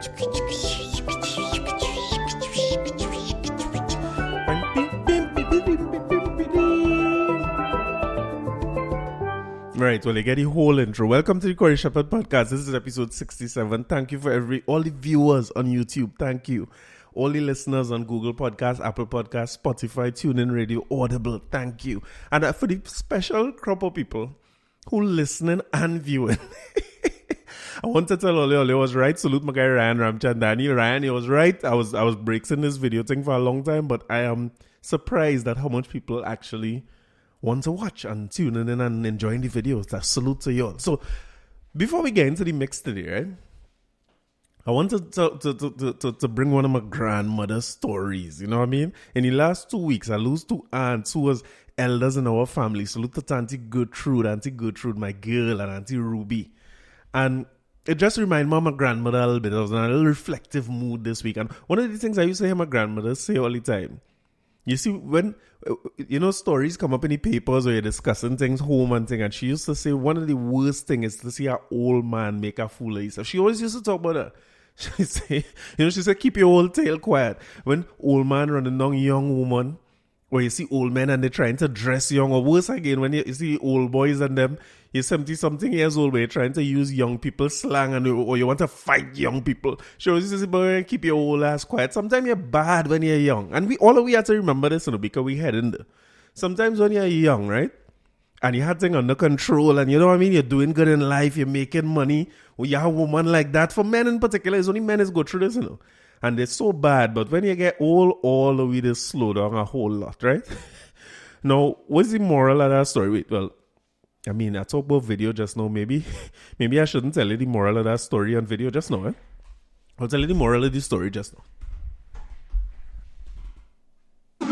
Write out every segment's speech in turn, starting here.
Right, well, you get the whole intro. Welcome to the Corey Shepherd Podcast. This is episode 67. Thank you for all the viewers on YouTube. Thank you. All the listeners on Google Podcasts, Apple Podcasts, Spotify, TuneIn Radio, Audible. Thank you. And for the special crop of people who listening and viewing, I want to tell Ole was right. Salute my guy Ryan Ramchandani. Ryan, he was right. I was breaking this video thing for a long time, but I am surprised at how much people actually want to watch and tune in and enjoying the videos. That salute to y'all. So before we get into the mix today, right, I want to bring one of my grandmother's stories. You know what I mean? In the last 2 weeks, I lose 2 aunts who was elders in our family. Salute to Auntie Gertrude, my girl, and Auntie Ruby. And it just reminded me of my grandmother a little bit. I was in a little reflective mood this week. And one of the things I used to hear my grandmother say all the time, you see, when, stories come up in the papers or you're discussing things, home and thing, and she used to say one of the worst things is to see an old man make a fool of himself. She always used to talk about that. She said, keep your old tail quiet. When old man running down young woman, or you see old men and they're trying to dress young, or worse again, when you see old boys and them, you're 70-something years old, but you're trying to use young people's slang, or you want to fight young people. She always says, boy, keep your old ass quiet. Sometimes you're bad when you're young. And we have to remember this, because we head in there. Sometimes when you're young, right, and you have things under control, and you know what I mean, you're doing good in life, you're making money, or you have a woman like that. For men in particular, it's only men that go through this, and they're so bad. But when you get old, all the way, they slow down a whole lot, right? Now, what's the moral of that story? Wait, well, I mean, I talked about video just now. Maybe I shouldn't tell you the moral of that story on video just now, eh? I'll tell you the moral of the story just now. I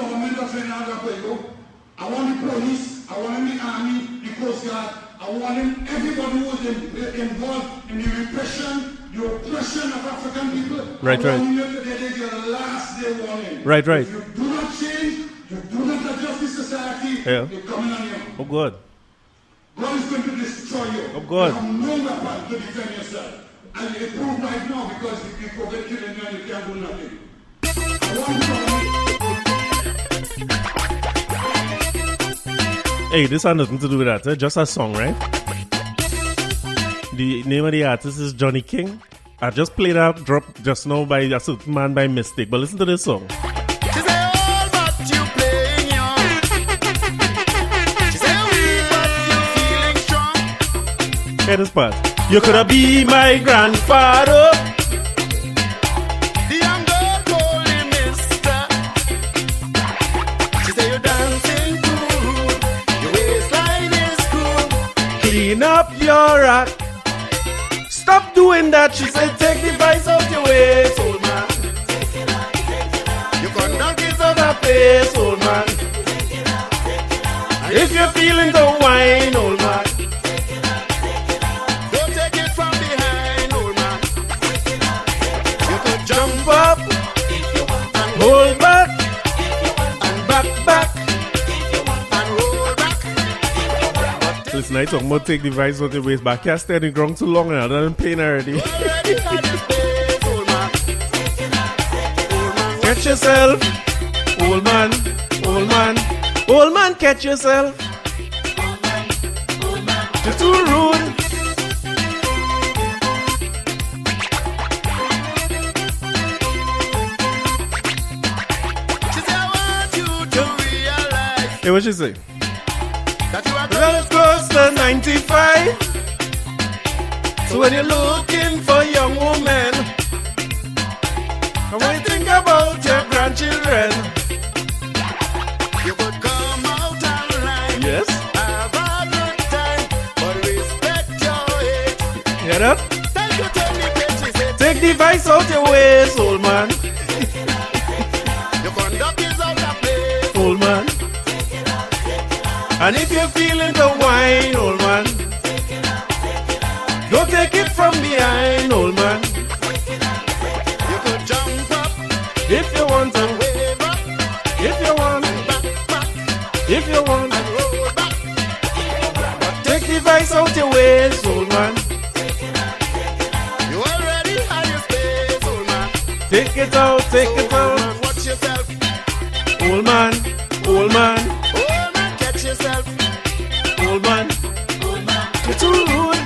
want the police, I want the army, the Coast Guard, I want everybody who was involved in the repression, the oppression of African people. Right. I want you to get your last day warning. Right. If you do not change, you do not adjust this society, they're coming on you. Oh, God. God is going to destroy you. Oh, God. You have no weapon to defend yourself. And it's proved right now because if people get killed and you can't do nothing. Hey, this has nothing to do with that. Just a song, right? The name of the artist is Johnny King. I just played a drop just now by a certain man by mistake. But listen to this song. Hear this part. You could have be my grandfather. The young girl called him mister. She say you're dancing cool. Your waistline is cool. Clean up your act. Stop doing that. She said take the vice out your waist, old man. Take it out. Your conduct is out of place, old man. And if you're feeling the wine, old man, jump up, hold back, and back, and roll back. Listen, I talk about take the vice out the waist back. Can't stay on the ground too long now. I'm in pain already. Catch yourself, old man, catch yourself. You're too rude. Hey, what she say? That you are Well, close to 95. So when you're looking for young women, and when you think about your grandchildren, you could come out online. yes, Have a good time, but respect your age. hear that? Tell me, she said, Take the vice out your waist, old man, your conduct is out of place. old man. And if you're feeling the wine, old man, don't take it from behind, old man. You could jump up, If you want to, wave up, if you want, back, if you want, and roll back. take the vice out your waist, old man. You already have your space, Take it out, take it out. Man, watch yourself. Old man, old man, Oh man, catch yourself. old man. You're too rude.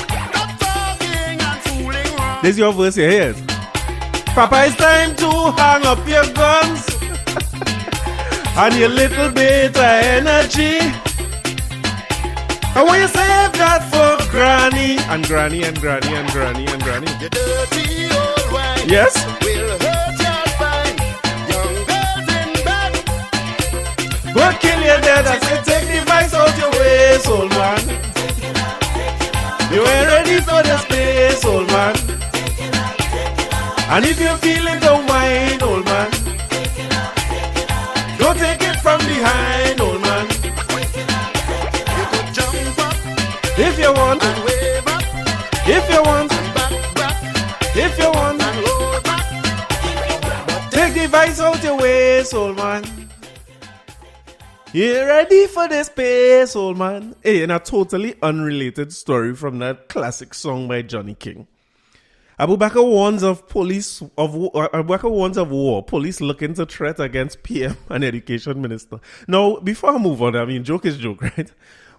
Stop talking and fooling around. This is your verse here. Yes. Papa, it's time to hang up your guns and your little bit of energy. I want you save that for granny and granny and granny and granny and granny. Your dirty old wine Yes. will hurt your spine. Young girls in bed. Go kill your dad. I say take the vice out your waist, old man. You ain't ready for the space, old man. And if you're feeling the wine, old man, don't take it from behind, old man. You could jump up If you want, and wave up if you want, and back if you want, and roll back. take the vice out your waist, old man. You ready for the space, old man? Hey, in a totally unrelated story from that classic song by Johnny King. Abu Bakr warns of war. Police looking to threat against PM and Education Minister. Now, before I move on, I mean, joke is joke, right?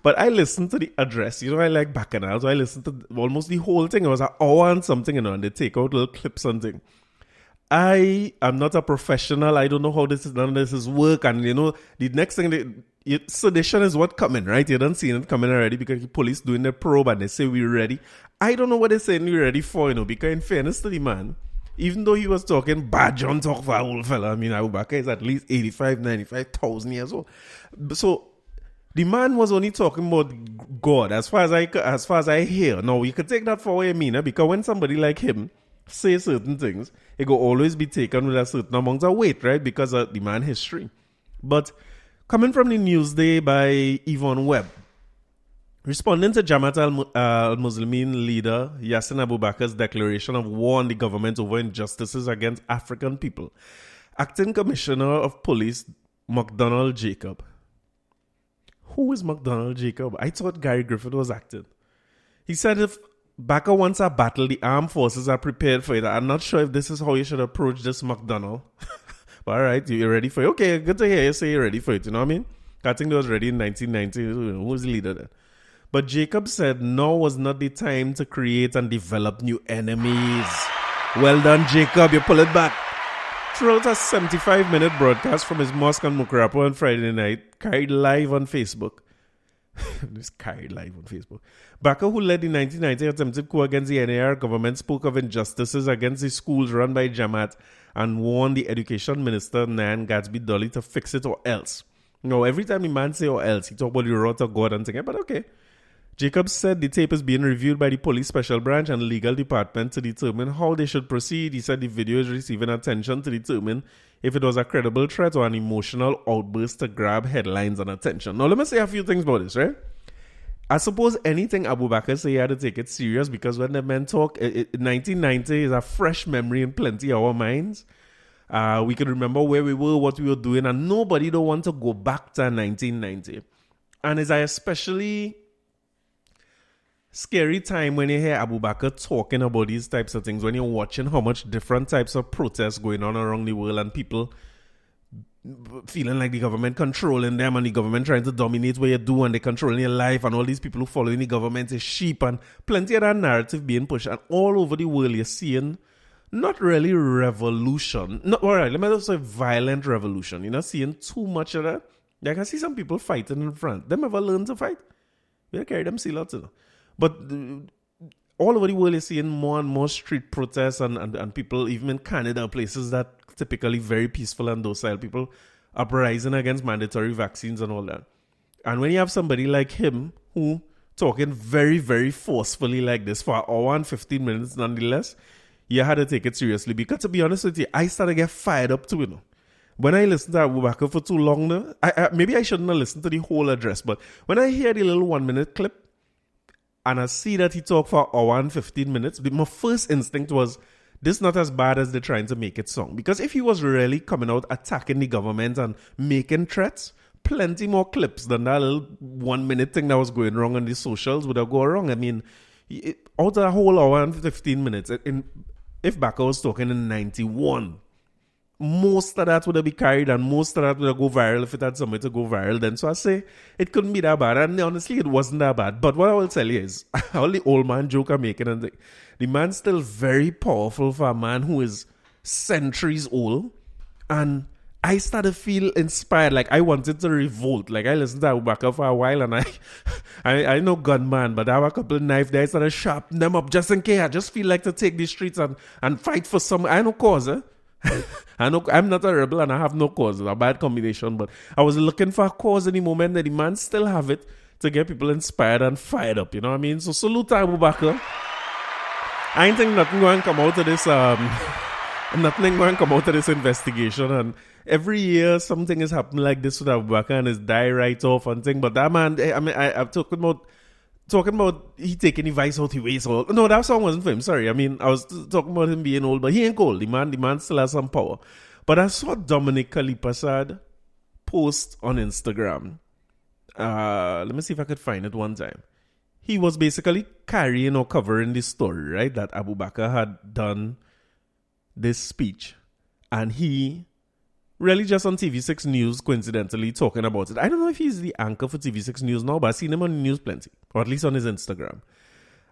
But I listened to the address. You know, I like Bacchanal, so I listened to almost the whole thing. It was an hour and something, you know, and they take out little clips and things. I am not a professional. I don't know how none of this is work. And, you know, the next thing, sedition is what coming, right? You don't see it coming already because the police doing their probe and they say we're ready. I don't know what they're saying we're ready for, you know, because in fairness to the man, even though he was talking bad John talk for a old fella, I mean, Abu Bakr is at least 85, 95,000 years old. So the man was only talking about God as far as I hear. Now, you could take that for what you mean, because when somebody like him say certain things, it will always be taken with a certain amount of weight, right? Because of the man history. But coming from the Newsday by Yvonne Webb, responding to Jamaat al-Muslimin leader Yassin Abu Bakr's declaration of war on the government over injustices against African people, Acting Commissioner of Police McDonald Jacob. Who is McDonald Jacob? I thought Gary Griffith was acting. He said if Bakr wants a battle, the armed forces are prepared for it. I'm not sure if this is how you should approach this McDonald. But all right, you're ready for it. Okay, good to hear you say you're ready for it. You know what I mean? I think they was ready in 1990. Who was the leader then? But Jacob said now was not the time to create and develop new enemies. Well done, Jacob. You pull it back. Throughout a 75-minute broadcast from his mosque on Mukrapo on Friday night, carried live on Facebook. Bakr, who led the 1990 attempted coup against the NAR government, spoke of injustices against the schools run by Jamaat and warned the Education Minister, Nan Gatsby Doye, to fix it or else. Now, every time the man say or else, he talk about the wrath of God and things, but okay. Jacob said the tape is being reviewed by the police special branch and legal department to determine how they should proceed. He said the video is receiving attention to determine if it was a credible threat or an emotional outburst to grab headlines and attention. Now, let me say a few things about this, right? I suppose anything Abu Bakr say, you had to take it serious because when the men talk, 1990 is a fresh memory in plenty of our minds. We could remember where we were, what we were doing, and nobody don't want to go back to 1990. And it's a especially scary time when you hear Abu Bakr talking about these types of things, when you're watching how much different types of protests going on around the world and people feeling like the government controlling them and the government trying to dominate what you do and they controlling your life and all these people who following the government is sheep and plenty of that narrative being pushed. And all over the world you're seeing not really revolution. All right, let me just say violent revolution. You're not seeing too much of that. Like I see some people fighting in front. Them ever learn to fight? We carry them see lots of them. But all over the world, you're seeing more and more street protests and people, even in Canada, places that typically very peaceful and docile, people uprising against mandatory vaccines and all that. And when you have somebody like him who talking very, very forcefully like this for an hour and 15 minutes nonetheless, you had to take it seriously. Because to be honest with you, I started to get fired up too, you know. When I listened to Abu Bakr for too long now, maybe I shouldn't have listened to the whole address, but when I hear the little 1-minute clip, and I see that he talked for an hour and 15 minutes, my first instinct was, this is not as bad as they're trying to make it sound. Because if he was really coming out attacking the government and making threats, plenty more clips than that little 1 minute thing that was going wrong on the socials would have gone wrong. I mean, out of a whole hour and 15 minutes, if Baka was talking in 91, most of that would have been carried and most of that would have go viral if it had somewhere to go viral then. So I say it couldn't be that bad. And honestly, it wasn't that bad. But what I will tell you is, all the old man joke I'm making, and the man's still very powerful for a man who is centuries old. And I started to feel inspired. Like I wanted to revolt. Like I listened to Abubakar for a while and I know gunman, but I have a couple of knife there. I started sharpening them up just in case. I just feel like to take these streets and fight for some. I know cause, I'm not a rebel and I have no cause. It's a bad combination, but I was looking for a cause in the moment that the man still have it to get people inspired and fired up. You know what I mean? So salute to Abubakar. I ain't think nothing going to come out of this. Nothing going to come out of this investigation. And every year something is happening like this with Abubakar and his die right off and thing. But that man, I mean, I'm talking about he taking the vice out, he waits all. No, that song wasn't for him. Sorry. I mean, I was talking about him being old, but he ain't old. The man still has some power. But I saw Dominic Kalipasad post on Instagram. Let me see if I could find it one time. He was basically carrying or covering the story, right? That Abubakar had done this speech. And he really just on TV6 News, coincidentally, talking about it. I don't know if he's the anchor for TV6 News now, but I've seen him on the news plenty, or at least on his Instagram.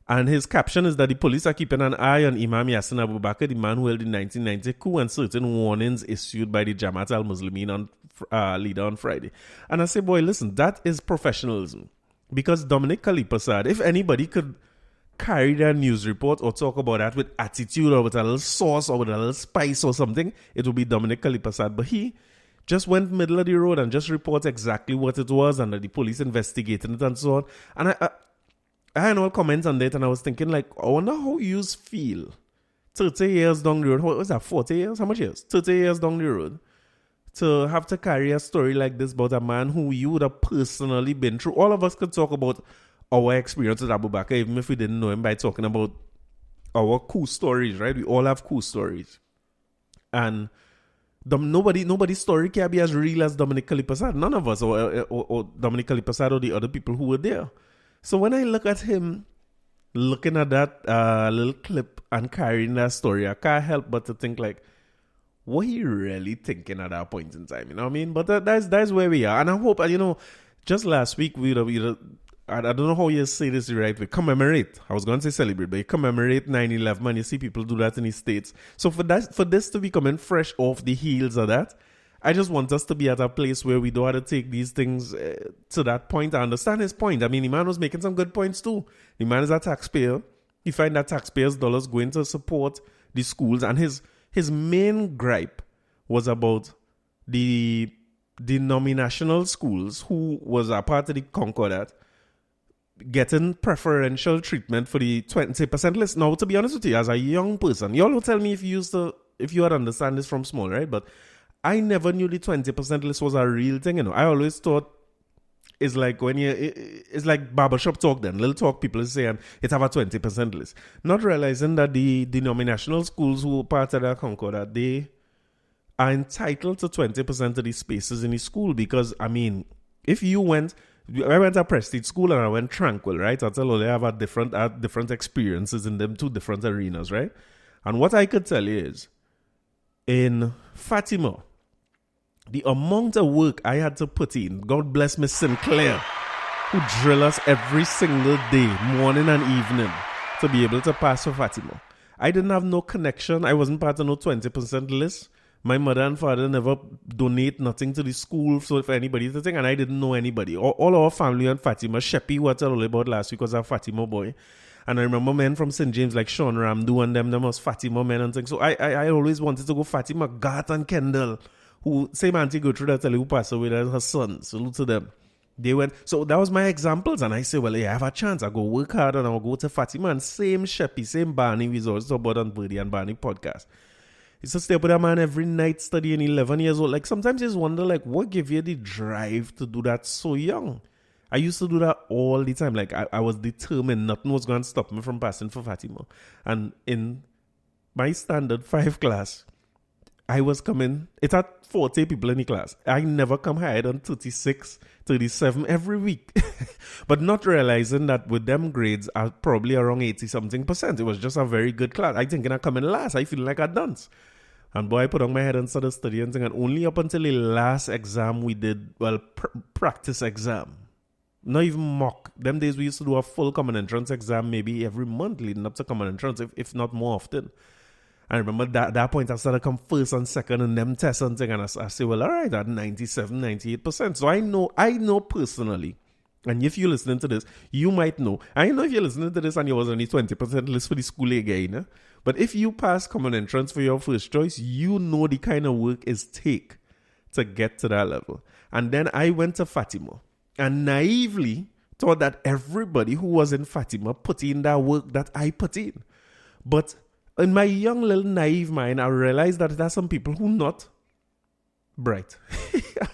And his caption is that the police are keeping an eye on Imam Yassin Abubakar, the man who held the 1990 coup, and certain warnings issued by the Jamaat al-Muslimin leader on Friday. And I say, boy, listen, that is professionalism. Because Dominic Kalipasad, if anybody could carry their news report or talk about that with attitude or with a little sauce or with a little spice or something, it would be Dominic Kalipasad. But he just went middle of the road and just report exactly what it was and the police investigating it and so on. And I had all comments on that and I was thinking like, I wonder how you feel 30 years down the road. What was that, 40 years? How much years? 30 years down the road to have to carry a story like this about a man who you would have personally been through. All of us could talk about our experience with Abubakar, even if we didn't know him, by talking about our cool stories, right? We all have cool stories. And nobody's story can be as real as Dominic Kalipasad. None of us, or Dominic Kalipasad or the other people who were there. So when I look at him, looking at that little clip and carrying that story, I can't help but to think like, what he really thinking at that point in time, you know what I mean? But that's where we are. And I hope, just last week, I don't know how you say this right, we commemorate. I was going to say celebrate, but you commemorate 9/11, and you see people do that in the States. So for this to be coming fresh off the heels of that, I just want us to be at a place where we don't have to take these things to that point. I understand his point. I mean, the man was making some good points too. The man is a taxpayer. He find that taxpayers' dollars going to support the schools, and his main gripe was about the denominational schools who was a part of the Concordat getting preferential treatment for the 20% list. Now, to be honest with you, as a young person, you all will tell me if you had understand this from small, right? But I never knew the 20% list was a real thing, you know. I always thought it's like it's like barbershop talk then. Little talk people say, and it have a 20% list. Not realizing that the denominational schools who are part of that Concordat, they are entitled to 20% of the spaces in the school. Because, I mean, if you went... I went to Prestige School and I went Tranquil, right? I tell you, they have different experiences in them two different arenas, right? And what I could tell you is, in Fatima, the amount of work I had to put in, God bless Miss Sinclair, who drill us every single day, morning and evening, to be able to pass for Fatima. I didn't have no connection. I wasn't part of no 20% list. My mother and father never donate nothing to the school, so for anybody to think, and I didn't know anybody. All our family and Fatima, Sheppy, what I told you about last week was a Fatima boy. And I remember men from St. James like Sean Ramdu and them was Fatima men and things. So I always wanted to go Fatima, Garth and Kendall, who, same Auntie Gertrude that tell you who passed away, that's her son. Salute to them. They went, so that was my examples. And I say, well, yeah, I have a chance. I go work hard and I'll go to Fatima. And same Sheppy, same Barney, we also talk about on Birdie and Barney podcast. It's to stay up with a man every night studying 11 years old. Like sometimes you just wonder, like, what gave you the drive to do that so young? I used to do that all the time. Like I was determined nothing was going to stop me from passing for Fatima. And in my standard 5 class, I was coming, it's at 40 people in the class. I never come higher than 36, 37 every week. But not realizing that with them grades are probably around 80 something percent. It was just a very good class. I think I come in last. I feel like I dance. And boy, I put on my head and started studying. And only up until the last exam we did, practice exam. Not even mock. Them days we used to do a full common entrance exam maybe every month leading up to common entrance, if not more often. I remember that point I started come first and second in them tests and thing, and I say, well, all right, at 97, 98%. So I know personally, and if you're listening to this, you might know. I know if you're listening to this and you was only 20% list for the school again, but if you pass common entrance for your first choice, you know the kind of work it takes to get to that level. And then I went to Fatima and naively thought that everybody who was in Fatima put in that work that I put in. But in my young little naive mind, I realized that there are some people who not bright.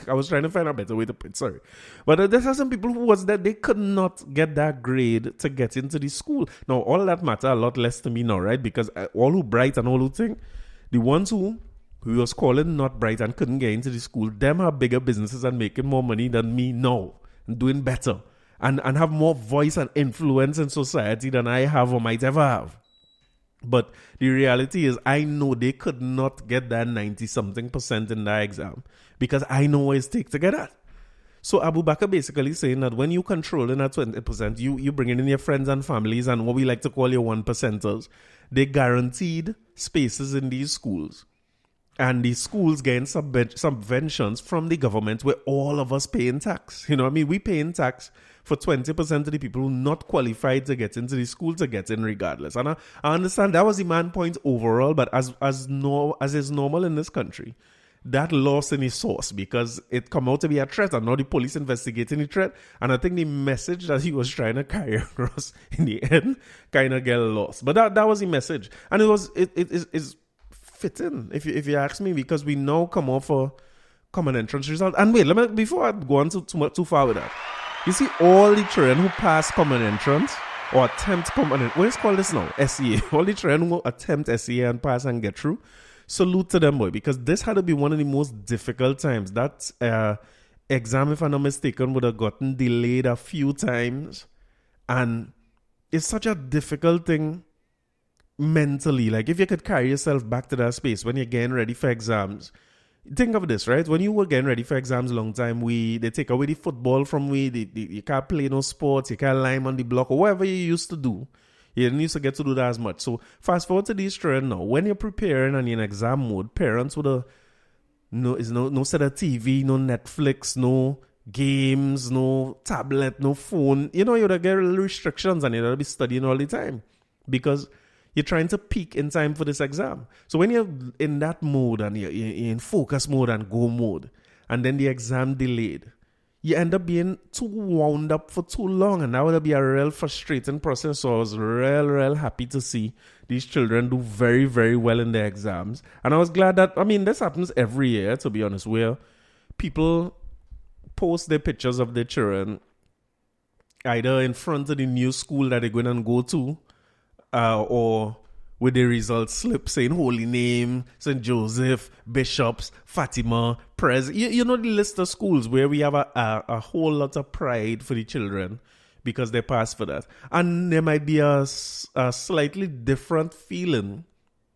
I was trying to find a better way to put it, sorry. But there are some people who was that they could not get that grade to get into the school. Now, all that matter a lot less to me now, right? Because all who bright and all who think, the ones who was calling not bright and couldn't get into the school, them have bigger businesses and making more money than me now and doing better and have more voice and influence in society than I have or might ever have. But the reality is I know they could not get that 90-something% in that exam because I know what it takes to get that. So Abu Bakr basically saying that when you control in that 20%, you bring in your friends and families and what we like to call your 1%ers, they guaranteed spaces in these schools. And the schools getting subventions from the government where all of us paying tax. You know what I mean? We paying tax for 20% of the people who not qualified to get into the school to get in regardless. And I understand that was the man point overall, but as is normal in this country, that lost in its source because it come out to be a threat and now the police investigating the threat. And I think the message that he was trying to carry across in the end kind of get lost. But that was the message. And it is fitting, if you ask me, because we now come off a common entrance result. And wait, before I go on too far with that, you see all the children who pass common entrance or attempt common entrance, what is called this now? SEA. All the children who attempt SEA and pass and get through, salute to them, boy, because this had to be one of the most difficult times. That exam, if I'm not mistaken, would have gotten delayed a few times. And it's such a difficult thing mentally. Like if you could carry yourself back to that space when you're getting ready for exams. Think of this, right? When you were getting ready for exams a long time, they take away the football from you can't play no sports, you can't climb on the block or whatever you used to do. You didn't used to get to do that as much. So fast forward to these children now. When you're preparing and you're in exam mode, parents would have no set of TV, no Netflix, no games, no tablet, no phone. You know, you would have get restrictions and you'd have to be studying all the time because you're trying to peak in time for this exam. So when you're in that mode and you're in focus mode and go mode, and then the exam delayed, you end up being too wound up for too long. And that would be a real frustrating process. So I was real happy to see these children do very, very well in their exams. And I was glad that, this happens every year, to be honest, where people post their pictures of their children either in front of the new school that they're going to go to, or with the results slip saying Holy Name, St. Joseph, Bishops, Fatima, Pres. You know the list of schools where we have a whole lot of pride for the children because they pass for that. And there might be a slightly different feeling,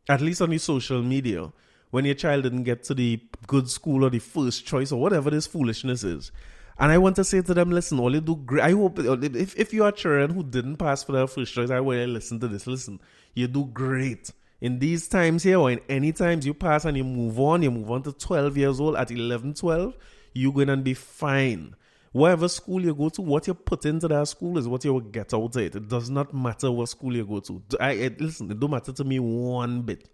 at least on the social media, when your child didn't get to the good school or the first choice or whatever this foolishness is. And I want to say to them, listen, all you do great. I hope if you are children who didn't pass for their first choice, I want you to listen to this. Listen, you do great. In these times here or in any times you pass and you move on to 12 years old, at 11, 12, you're going to be fine. Whatever school you go to, what you put into that school is what you will get out of it. It does not matter what school you go to. Listen, it don't matter to me one bit.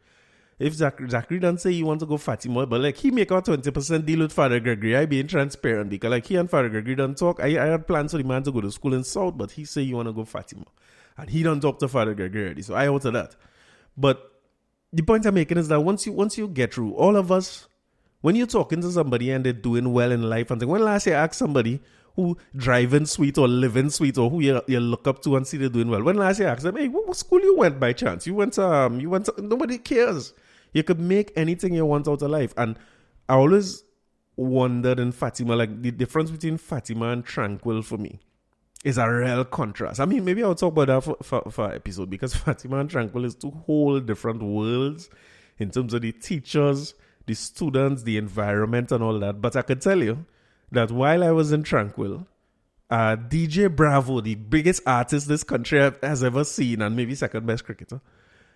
If Zachary don't say he want to go Fatima, but like he make a 20% deal with Father Gregory, I being transparent because like he and Father Gregory don't talk. I had plans for the man to go to school in South, but he say he want to go Fatima. And he don't talk to Father Gregory already, so I out of that. But the point I'm making is that once you get through, all of us, when you're talking to somebody and they're doing well in life, and think, when last you asked somebody who driving sweet or living sweet or who you look up to and see they're doing well, when last you asked them, hey, what school you went by chance? You went to nobody cares. You could make anything you want out of life. And I always wondered in Fatima, like the difference between Fatima and Tranquil for me is a real contrast. I mean, maybe I'll talk about that for an episode, because Fatima and Tranquil is two whole different worlds in terms of the teachers, the students, the environment and all that. But I could tell you that while I was in Tranquil, DJ Bravo, the biggest artist this country has ever seen and maybe second best cricketer,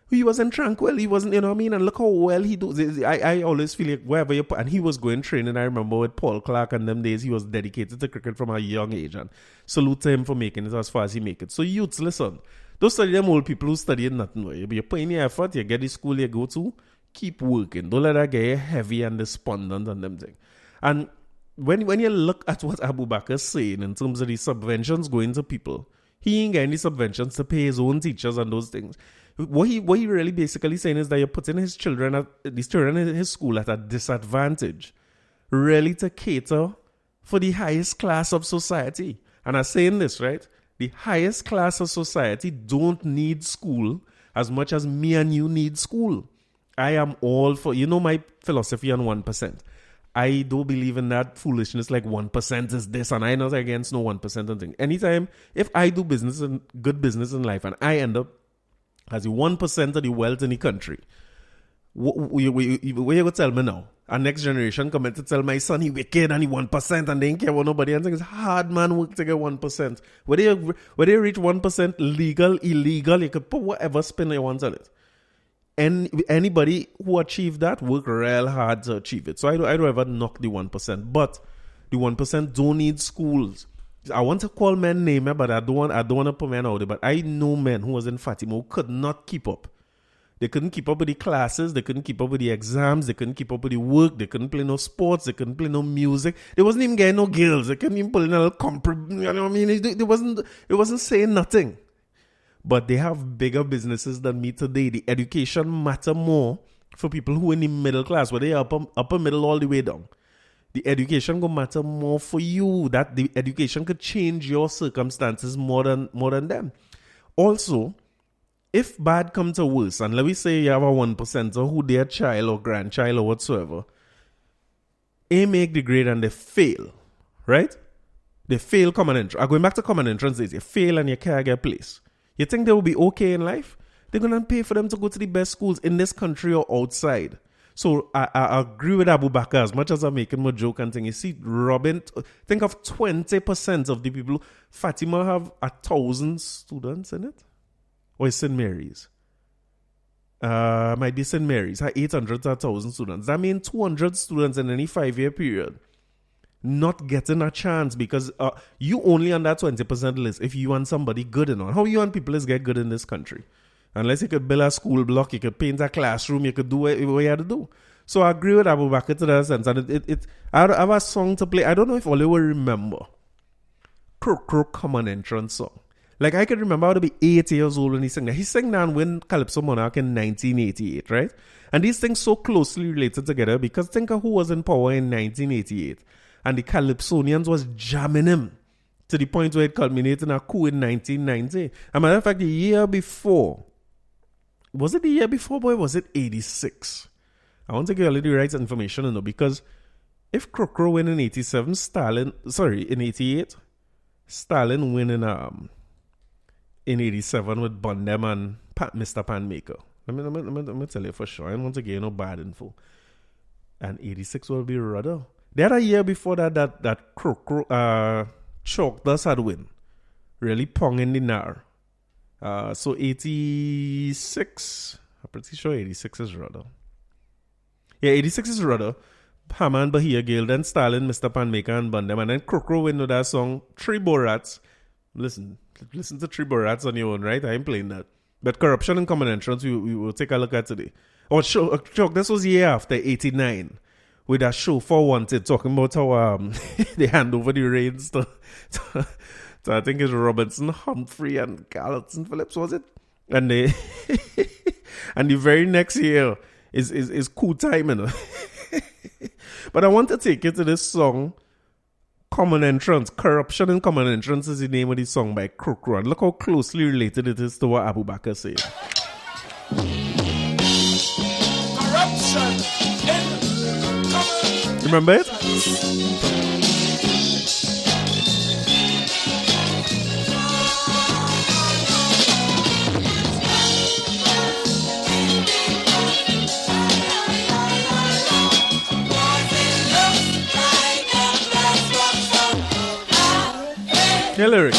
he was in Tranquil. He wasn't, you know what I mean? And look how well he does. I always feel like wherever you put, and he was going training. I remember with Paul Clark and them days, he was dedicated to cricket from a young age. And salute to him for making it as far as he make it. So youths, listen, don't study them old people who study nothing. You put in your effort, you get the school you go to, keep working. Don't let that get you heavy and despondent on them things. And when you look at what Abu Bakar's saying in terms of the subventions going to people, he ain't getting any subventions to pay his own teachers and those things. What he really basically saying is that you're putting these children in his school at a disadvantage, really to cater for the highest class of society. And I'm saying this, right? The highest class of society don't need school as much as me and you need school. I am all for, you know, my philosophy on 1%. I don't believe in that foolishness like 1% is this and I'm not against no 1% and thing. Anytime, if I do business and good business in life and I end up as the 1% of the wealth in the country, what you going to tell me now? Our next generation come to tell my son he wicked and he 1% and they ain't care what nobody and it's hard man work to get 1%. Whether you reach 1% legal, illegal, you could put whatever spin you want on it. And anybody who achieved that work real hard to achieve it. So I don't ever knock the 1%. But the 1% don't need schools. I want to call men name, but I don't want to put men out there. But I know men who was in Fatima who could not keep up. They couldn't keep up with the classes. They couldn't keep up with the exams. They couldn't keep up with the work. They couldn't play no sports. They couldn't play no music. They wasn't even getting no girls. They couldn't even pull in a little you know what I mean? It wasn't saying nothing. But they have bigger businesses than me today. The education matter more for people who are in the middle class, whether you're upper middle all the way down. The education will matter more for you. That the education could change your circumstances more than them. Also, if bad comes to worse, and let me say you have a 1% who their child or grandchild or whatsoever, they make the grade and they fail, right? They fail common entrance. Going back to common entrance days, you fail and you can't get a place. You think they will be okay in life? They're going to pay for them to go to the best schools in this country or outside. So I agree with Abu Bakar as much as I'm making my joke and thing. You see, Robin, think of 20% of the people. Fatima have 1,000 students in it. Or St. Mary's? Might be St. Mary's. 800 to 1,000 students. That means 200 students in any 5-year period not getting a chance because you only on that 20% list if you want somebody good enough. How you want people to get good in this country? Unless you could build a school block, you could paint a classroom, you could do what you had to do. So I agree with Abu Bakr to that sense. And I have a song to play. I don't know if Ole will remember. Crook Crook Common Entrance song. Like I can remember I would be 8 years old when he sang that. He sang that and win Calypso Monarch in 1988, right? And these things so closely related together because think of who was in power in 1988. And the Calypsonians was jamming him to the point where it culminated in a coup in 1990. As a matter of fact, the year before, was it the year before, boy? Was it 86? I want to give you the right information, because if Krokro win in 87, in 88, Stalin win in 87 with Bondem and Mr. Panmaker. Let me tell you for sure. I don't want to give you no bad info. And 86 will be Rudder. The other year before that Chalk does had win. Really pong in the nar. So 86, I'm pretty sure 86 is Rudder. Yeah, 86 is Rudder. Haman, Bahia Gale, then Stalin, Mr. Panmaker and Bundem. And then Krokro win with that song, Three Borats. Listen to Three Borats on your own, right? I ain't playing that. But Corruption and Common Entrance, we will take a look at today. Oh, Chalk, this was year after 89. With a show for Wanted talking about how they hand over the reins to I think it's Robinson, Humphrey, and Carlton Phillips, was it? And they and the very next year is cool time, you know. But I want to take you to this song, Common Entrance. Corruption and Common Entrance is the name of the song by Krokro. And look how closely related it is to what Abu Bakr said. Remember it? Yeah, lyrics.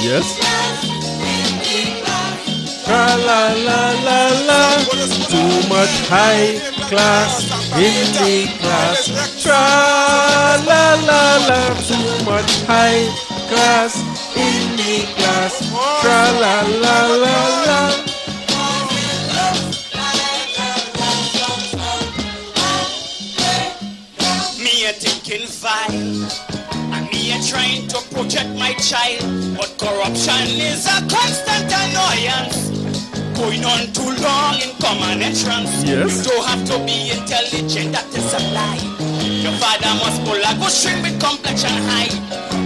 Yes. La la la la la. Too much high class in the class. Tra la la la. Too much high class in the class. Tra la la la la. Me a thinking fine. Trying to protect my child, but corruption is a constant annoyance. Going on too long in common entrance. Yes. You don't have to be intelligent, that is a lie. Your father must pull a good string with complexion high.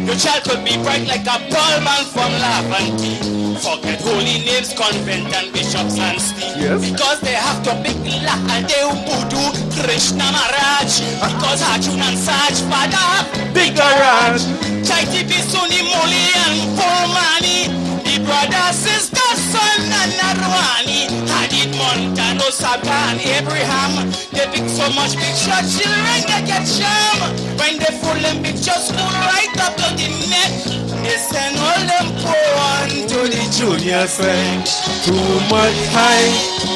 Your child could be bright like a bulb and from Laventine. Forget holy names, convent and bishops and Steve. Yes. Because they have to pick Lahadeu, Budu, Krishna Maharaj. Because Arjun and Saj, father, Big garage. Chaiti Bisuni Moli and Pomani, the brother, sister, son, and Narwani. Hadid Montano, Saban, Abraham. They pick so much big shot, children they get sham. When they full them big shots, school right up to the neck. They send all them poor on to the junior sec. Too much high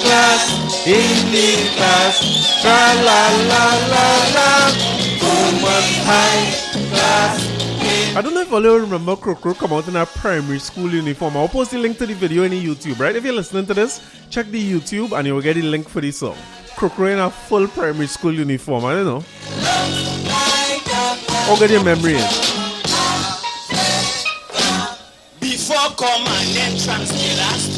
class in the class. Tra la la la la. Too much high class. I don't know if all you remember Krokro come out in a primary school uniform. I'll post the link to the video in the YouTube, right? If you're listening to this, check the YouTube and you'll get the link for the song. Krokro in a full primary school uniform, I don't know. How good your memory is? Before command entrance, the last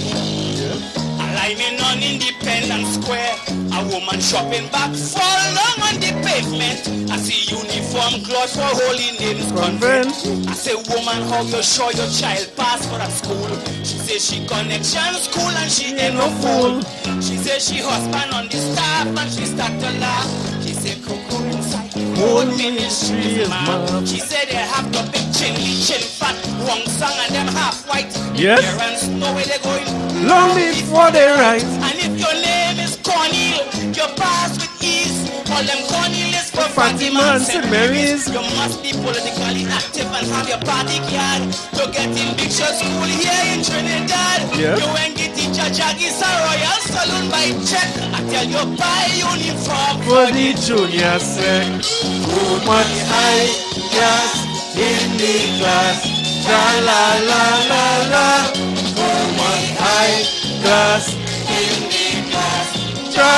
alignment on Independence Square. A woman shopping back fall long on the pavement. I see uniform clothes for holy names convent. I say, woman, how you show your child pass for a school? She say she connection school and she ain't no fool. She say she husband on the staff and she start to laugh. She say, Coco inside whole ministry is mad. She said they have to big chin fat, wrong song and them half white. Yes. Parents know where they're going Long before they rise. and if your name is Cornel, you pass with ease. All them Cornel is for Fatima and St. Mary's. You must be politically active and have your party card to get in big shot school here in Trinidad. Yeah. You ain't get teacher Jaggis a royal saloon by check. I tell you buy uniform For the junior sec. Too much high class in the class. Tra la la la la. Too much high class in the class. Tra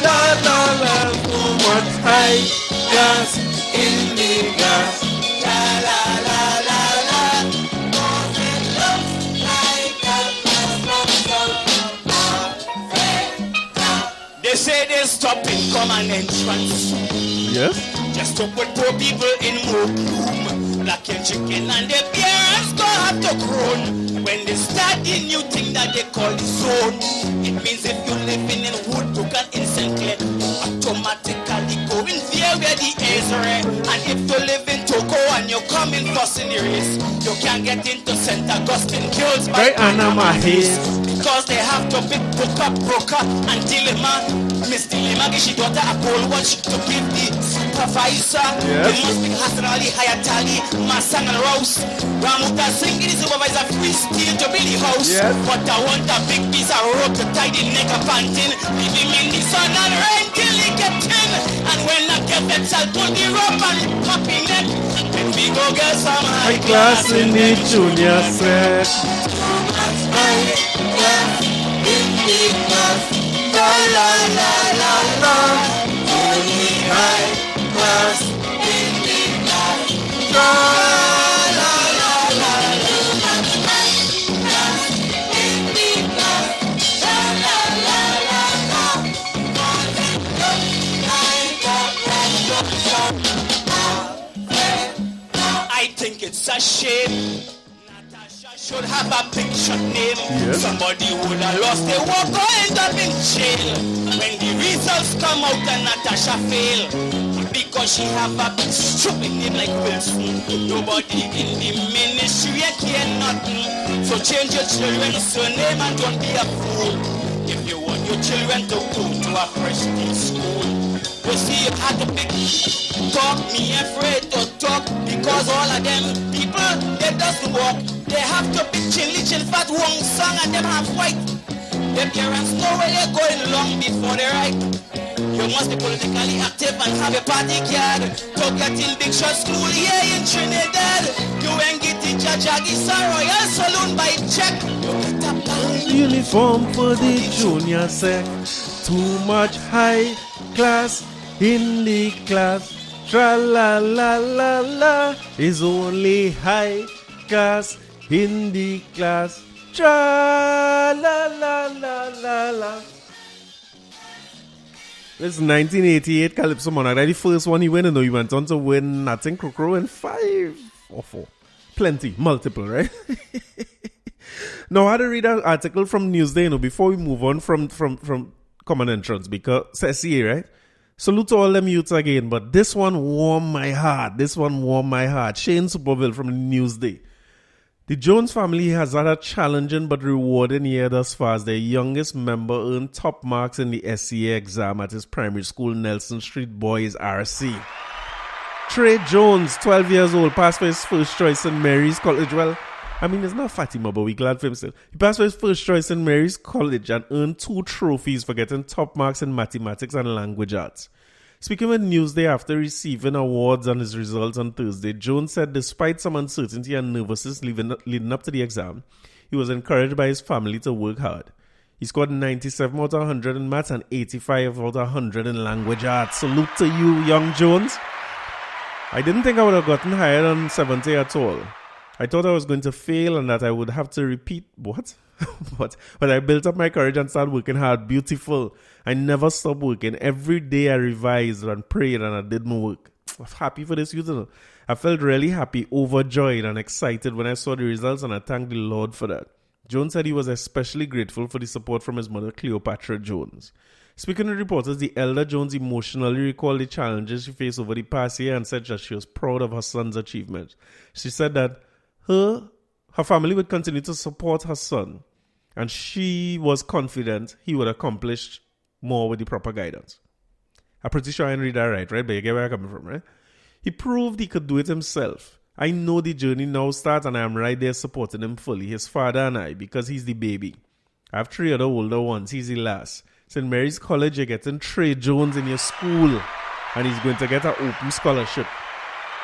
la la la. Too much high class in the class. Tra la la la la. They say they're stopping common entrance. Yes. Just to put poor people in more gloom. Black and chicken and their parents go have to groan. When they start the new thing that they call the zone, it means if you living in Woodbrook and in St. Clair, automatically going there where the air's rare. And if you live in Togo and you're coming first in the race, you can't get into St. Augustine Girls by Right under my head. because they have to pick broker and Dilema. Miss Dilema gives she daughter a gold watch to give the supervisor. Yes. They must be Hassan Ali, Hayatali, Masang and Rouse. Ramuta Singh the supervisor free steel to build the house. Yes. But I want a big piece of rope to tie the neck of panting. Leave him in the sun and rain till he get in. And when I get that, I'll pull the rope and pop him neck. Then we go get some high High class in the junior sec. La la la la la. Only high class in the class. La la la la I think it's a shame Natasha Should have a big shot name. Yes. Somebody would have lost their work or end up in jail. When the results come out and Natasha fail, because she have a big stupid name like Wilson. Nobody in the ministry care nothing. So change your children's surname and don't be a fool. If you want your children to go to a prestige school, you see you had to big talk, me afraid to talk, because all of them people, they doesn't walk. They have to be chin fat one song and them have white. Their parents know where they're going long before they write. You must be politically active and have a party card to get in big shot school here in Trinidad. You ain't get the Jagis or Royal Saloon by check. You get a band. Uniform for the junior sec. Too much high class in the class. Tra la la la la is only high class in the class. Tra la la la la la. This is 1988 Calypso Monarch. That's the first one he went, and he went on to win, I think, Crow in 5 or 4. Plenty, multiple, right? Now, I had to read an article from Newsday, before we move on from Common Entrance, because Ceci, right? Salute to all them youths again, but this one warmed my heart. Shane Superville from Newsday. The Jones family has had a challenging but rewarding year thus far as their youngest member earned top marks in the SCA exam at his primary school, Nelson Street Boys RC. Trey Jones, 12 years old, passed for his first choice in Mary's College. Well, I mean, it's not Fatima, but we're glad for him still. He passed for his first choice in Mary's College and earned 2 trophies for getting top marks in mathematics and language arts. Speaking with Newsday after receiving awards on his results on Thursday, Jones said despite some uncertainty and nervousness leading up to the exam, he was encouraged by his family to work hard. He scored 97 out of 100 in maths and 85 out of 100 in language arts. Salute to you, young Jones. I didn't think I would have gotten higher than 70 at all. I thought I was going to fail and that I would have to repeat. What? But I built up my courage and started working hard. Beautiful. I never stopped working. Every day I revised and prayed and I did my work. I was happy for this youth. I felt really happy, overjoyed and excited when I saw the results, and I thanked the Lord for that. Jones said he was especially grateful for the support from his mother, Cleopatra Jones. Speaking to reporters, the elder Jones emotionally recalled the challenges she faced over the past year and said that she was proud of her son's achievement. She said that her family would continue to support her son, and she was confident he would accomplish more with the proper guidance. I'm pretty sure I didn't read that right? But you get where I'm coming from, right? He proved he could do it himself. I know the journey now starts, and I am right there supporting him fully, his father and I, because he's the baby. I have 3 other older ones. He's the last. St. Mary's College, you're getting Trey Jones in your school, and he's going to get an open scholarship.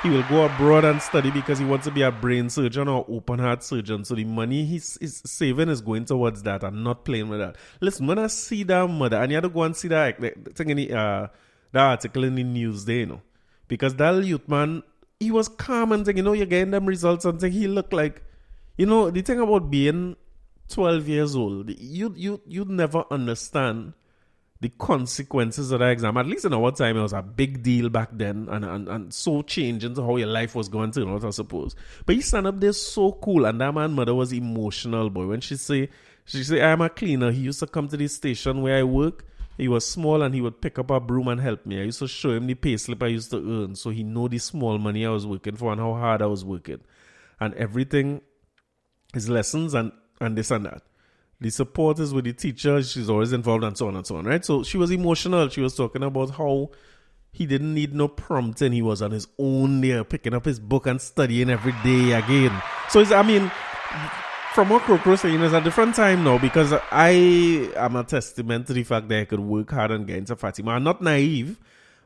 He will go abroad and study because he wants to be a brain surgeon or open heart surgeon. So the money he's saving is going towards that and not playing with that. Listen, when I see that mother, and you have to go and see that thing in that article in the Newsday, because that youth man, he was calm and saying, you're getting them results and saying he looked like, the thing about being 12 years old, you'd never understand the consequences of that exam. At least in our time, it was a big deal back then and so changing to how your life was going to, I suppose. But he stand up there so cool, and that man's mother was emotional, boy. When she say, I'm a cleaner. He used to come to the station where I work. He was small and he would pick up a broom and help me. I used to show him the pay slip I used to earn, so he know the small money I was working for and how hard I was working. And everything, his lessons and this and that. The support is with the teacher. She's always involved and so on, right? So she was emotional. She was talking about how he didn't need no prompting. He was on his own there, picking up his book and studying every day again. So, from what Krokro saying, it's a different time now, because I am a testament to the fact that I could work hard and get into Fatima. I'm not naive.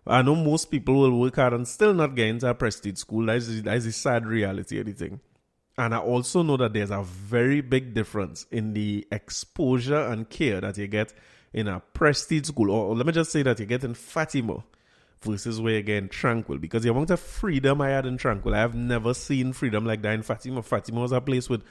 I know most people will work hard and still not get into a prestige school. That's the sad reality of the thing. And I also know that there's a very big difference in the exposure and care that you get in a prestige school, or let me just say that you get in Fatima versus where you get in Tranquil, because the amount of freedom I had in Tranquil, I have never seen freedom like that in Fatima. Fatima was a place with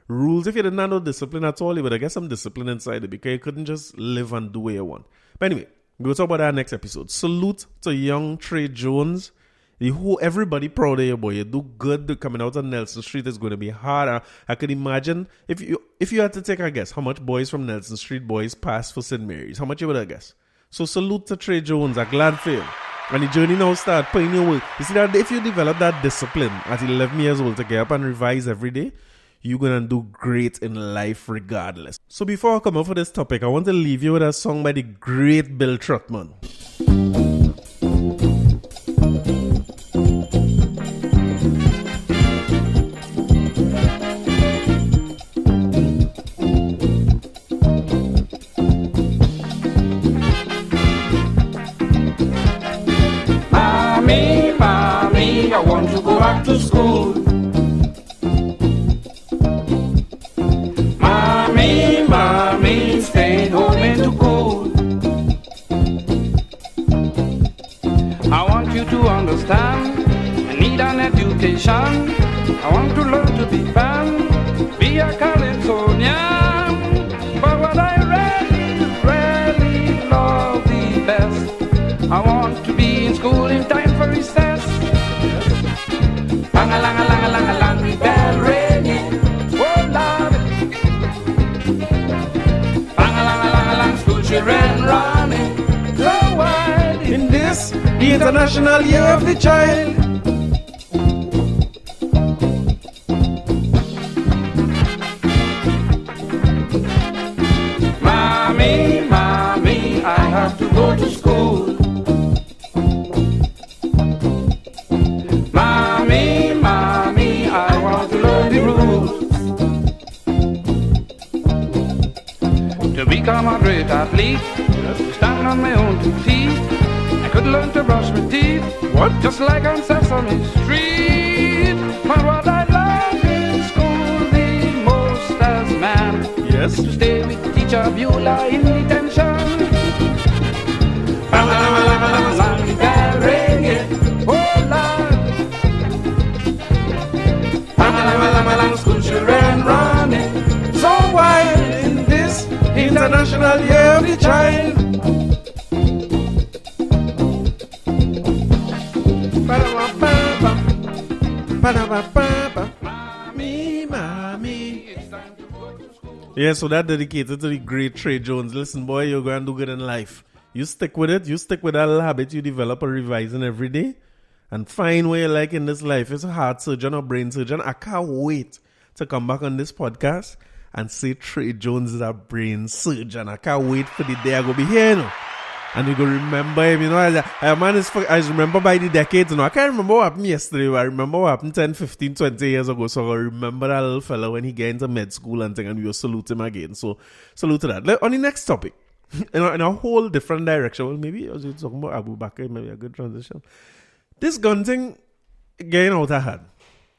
rules. If you didn't have no discipline at all, you would have get some discipline inside it, because you couldn't just live and do what you want. But anyway, we'll talk about that next episode. Salute to young Trey Jones. Everybody proud of you, boy. You do good. Coming out on Nelson Street is going to be hard. I could imagine if you had to take a guess how much boys from Nelson Street boys pass for St. Mary's. How much you would have guessed? So salute to Trey Jones. I'm glad for you. And the journey now start putting your work. You see that if you develop that discipline at 11 years old to get up and revise every day, you're going to do great in life regardless. So before I come up for this topic, I want to leave you with a song by the great Bill Trotman. Mommy, I want to go back to school. Mommy, stay home and too cold. I want you to understand, I need an education. I want to learn to be fan, be a Calypsonian. But what I really love the best, I want to be in school in time for recess. Lang-a-lang-a-lang-a-lang-a-lang, the bell ringing, oh Lord. Lang-a-lang-a-lang-a-lang, school children running so wide In this, the International Year of the Child. Mommy, I have to go to school. Mommy, I want to learn the rules. To become a great athlete, to stand on my own two feet. I could learn to brush my teeth, What? just like on Sesame Street. But what I love in school the most as man, Yes. to stay with teacher Beulah in detention. Lang-a-lang-a-lang-a-lang, the bell ringing, oh Lord. Lang-a-lang-a-lang-a-lang, school children running so wild in this International Year of the Child. Mommy. Yeah, so that dedicated to the great Trey Jones. Listen, boy, you're going to do good in life. You stick with it. You stick with that little habit. You develop a revising every day. And find what you like in this life. It's a heart surgeon or brain surgeon. I can't wait to come back on this podcast and say Trey Jones is a brain surgeon. I can't wait for the day I go be here, you know. And you go remember him, you know. I remember by the decades, you know. I can't remember what happened yesterday, but I remember what happened 10, 15, 20 years ago. So I remember that little fella when he get into med school and thing, and we will salute him again. So salute to that. On the next topic, in a whole different direction. Well, maybe I was talking about Abu Bakr, maybe a good transition. This gun thing getting out of hand.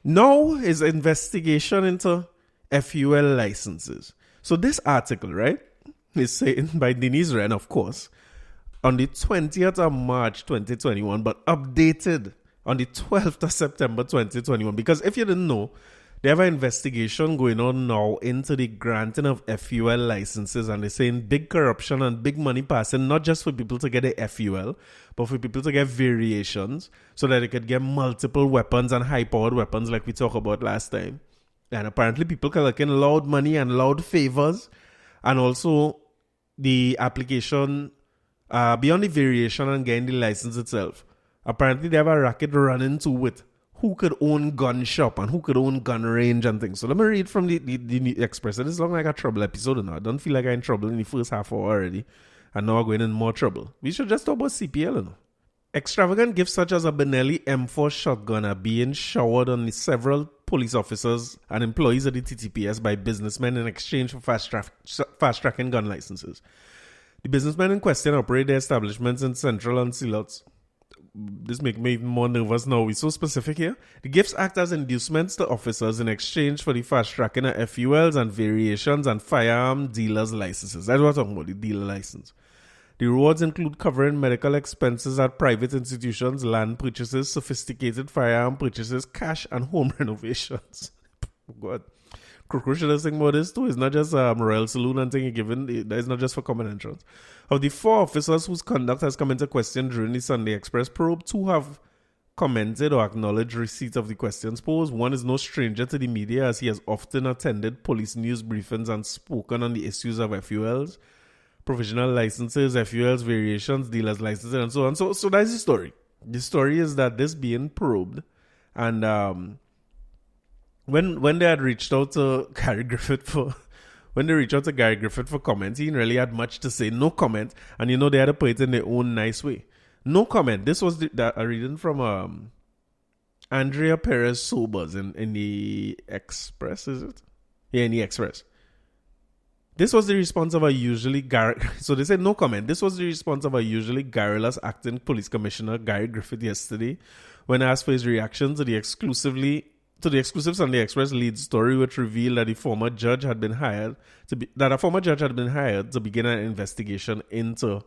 Now is investigation into FUL licenses. So this article, right, is saying by Denise Wren, of course, on the 20th of March 2021, but updated on the 12th of September 2021. Because if you didn't know, they have an investigation going on now into the granting of FUL licenses, and they're saying big corruption and big money passing, not just for people to get a FUL, but for people to get variations so that they could get multiple weapons and high-powered weapons like we talked about last time. And apparently people collecting loud money and loud favors, and also the application beyond the variation and getting the license itself. Apparently they have a racket running to with who could own gun shop and who could own gun range and things. So let me read from the Express. This is long like a trouble episode now. I don't feel like I'm in trouble in the first half hour already. And now I'm going in more trouble. We should just talk about CPL, you know. Extravagant gifts such as a Benelli M4 shotgun are being showered on several police officers and employees of the TTPS by businessmen in exchange for fast-tracking gun licenses. The businessmen in question operate their establishments in Central and Silots. This makes me even more nervous now. We're so specific here. The gifts act as inducements to officers in exchange for the fast-tracking of FULs and variations and firearm dealers' licenses. That's what I'm talking about, the dealer license. The rewards include covering medical expenses at private institutions, land purchases, sophisticated firearm purchases, cash, and home renovations. God. Kukru should have think about this too. It's not just a Royal Saloon and thing given. That is not just for common entrance. Of the 4 officers whose conduct has come into question during the Sunday Express probe, 2 have commented or acknowledged receipt of the questions posed. One is no stranger to the media, as he has often attended police news briefings and spoken on the issues of FULs, provisional licenses, FULs, variations, dealers licenses, and so on. So that's the story. The story is that this being probed, and when they had reached out to Gary Griffith for comment, he didn't really had much to say. No comment, and they had to put it in their own nice way. No comment. This was a reading from Andrea Perez Sobers in the Express, is it? Yeah, in the Express. This was the response of a usually so they said no comment. This was the response of a usually garrulous acting police commissioner Gary Griffith yesterday when asked for his reaction to the exclusive Sunday Express lead story, which revealed that a former judge had been hired to begin an investigation into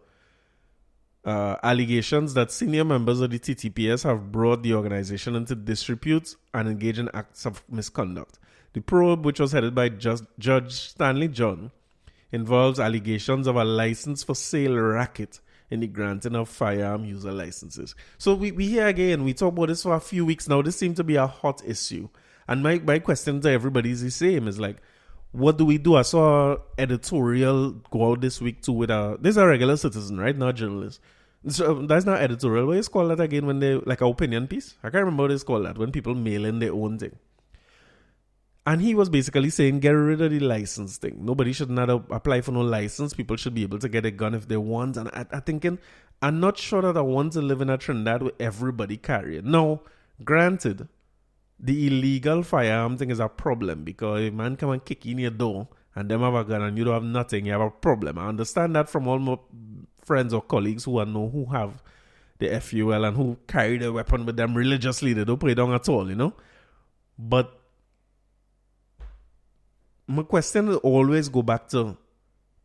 allegations that senior members of the TTPS have brought the organization into disrepute and engaged in acts of misconduct. The probe, which was headed by Judge Stanley John, involves allegations of a license for sale racket in the granting of firearm user licenses. So we hear again, we talk about this for a few weeks now. This seems to be a hot issue. And my question to everybody is the same. Is like, what do we do? I saw an editorial go out this week too with this is a regular citizen, right? Not a journalist. So that's not editorial. What is called that again when they, like, an opinion piece? I can't remember what it's called that, when people mail in their own thing. And he was basically saying, get rid of the license thing. Nobody should not apply for no license. People should be able to get a gun if they want. And I'm not sure that I want to live in a Trinidad where everybody carry it. Now, granted, the illegal firearm thing is a problem because if man come and kick in your door and them have a gun and you don't have nothing, you have a problem. I understand that from all my friends or colleagues who have the FUL and who carry the weapon with them religiously. They don't put it down at all, But my question will always go back to,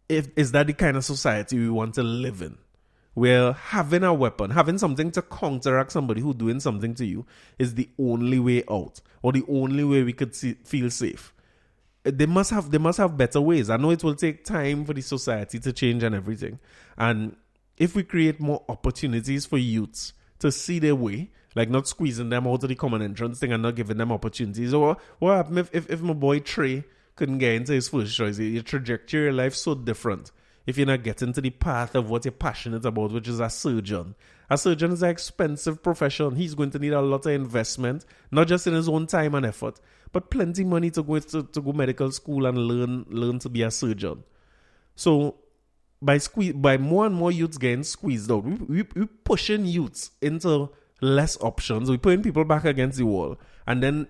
is that the kind of society we want to live in? Where having a weapon, having something to counteract somebody who's doing something to you is the only way out, or the only way we could feel safe. They must have better ways. I know it will take time for the society to change and everything. And if we create more opportunities for youths to see their way, like not squeezing them out of the common entrance thing and not giving them opportunities. Or what happens if my boy Trey couldn't get into his first choice? Your trajectory of life so different if you're not getting to the path of what you're passionate about, which is a surgeon. A surgeon is an expensive profession. He's going to need a lot of investment, not just in his own time and effort, but plenty of money to go medical school and learn to be a surgeon. So by more and more youths getting squeezed out, we pushing youths into less options. We're putting people back against the wall. And then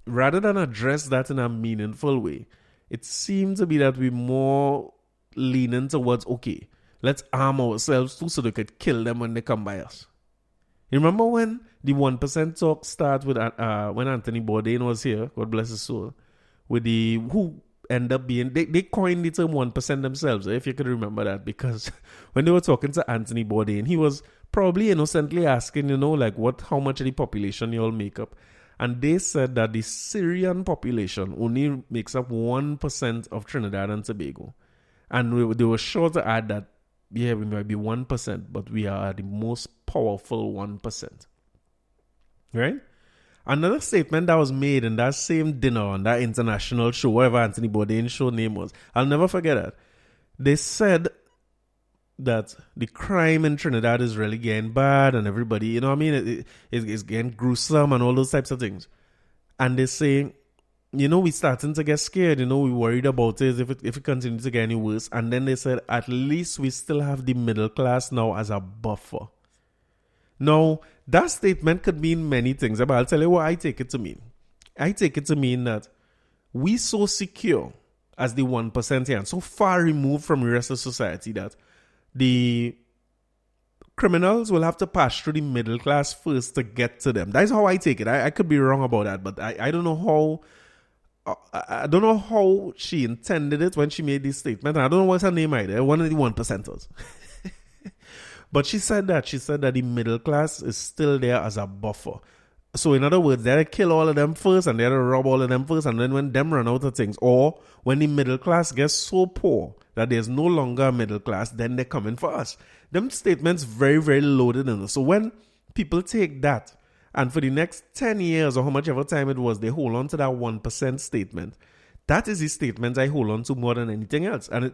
rather than address that in a meaningful way, it seems to be that we're more leaning towards, okay, let's arm ourselves too so they could kill them when they come by us. You remember when the 1% talk started with when Anthony Bourdain was here, God bless his soul, with who end up being, they coined the term 1% themselves, if you could remember that, because when they were talking to Anthony Bourdain, he was probably innocently asking, how much of the population you all make up. And they said that the Syrian population only makes up 1% of Trinidad and Tobago. And they were sure to add that, yeah, we might be 1%, but we are the most powerful 1%. Right? Another statement that was made in that same dinner on that international show, whatever Anthony Bourdain's show name was, I'll never forget that. They said that the crime in Trinidad is really getting bad and everybody, it's getting gruesome and all those types of things. And they say, we're starting to get scared, we're worried about it if it continues to get any worse. And then they said, at least we still have the middle class now as a buffer. Now, that statement could mean many things, but I'll tell you what I take it to mean. I take it to mean that we so secure as the 1% here and so far removed from the rest of society that the criminals will have to pass through the middle class first to get to them. That's how I take it. I could be wrong about that, but I don't know how. I don't know how she intended it when she made this statement. I don't know what's her name either. One of the 1%ers. But she said that the middle class is still there as a buffer. So in other words, they'll kill all of them first and they'll rob all of them first, and then when them run out of things, or when the middle class gets so poor that there's no longer a middle class, then they're coming for us. Them statements very, very loaded in. So when people take that And for the next 10 years or how much ever time it was, they hold on to that 1% statement. That is the statement I hold on to more than anything else. And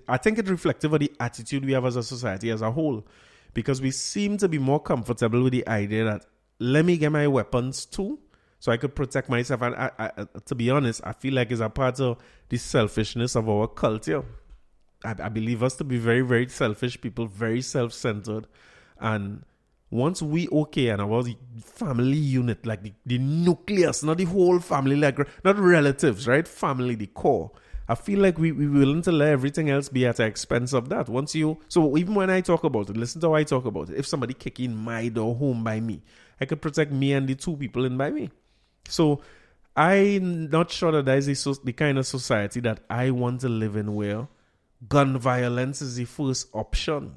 I think it's reflective of the attitude we have as a society as a whole. Because we seem to be more comfortable with the idea that let me get my weapons too so I could protect myself. And to be honest, I feel like it's a part of the selfishness of our culture. I believe us to be very, very selfish people, very self-centered. And once we okay and our family unit, like the nucleus, not the whole family, like not relatives, right? Family, the core. I feel like we're willing to let everything else be at the expense of that. So even when I talk about it, listen to how I talk about it. If somebody kick in my door home by me, I could protect me and the two people in by me. So I'm not sure that is the kind of society that I want to live in where gun violence is the first option.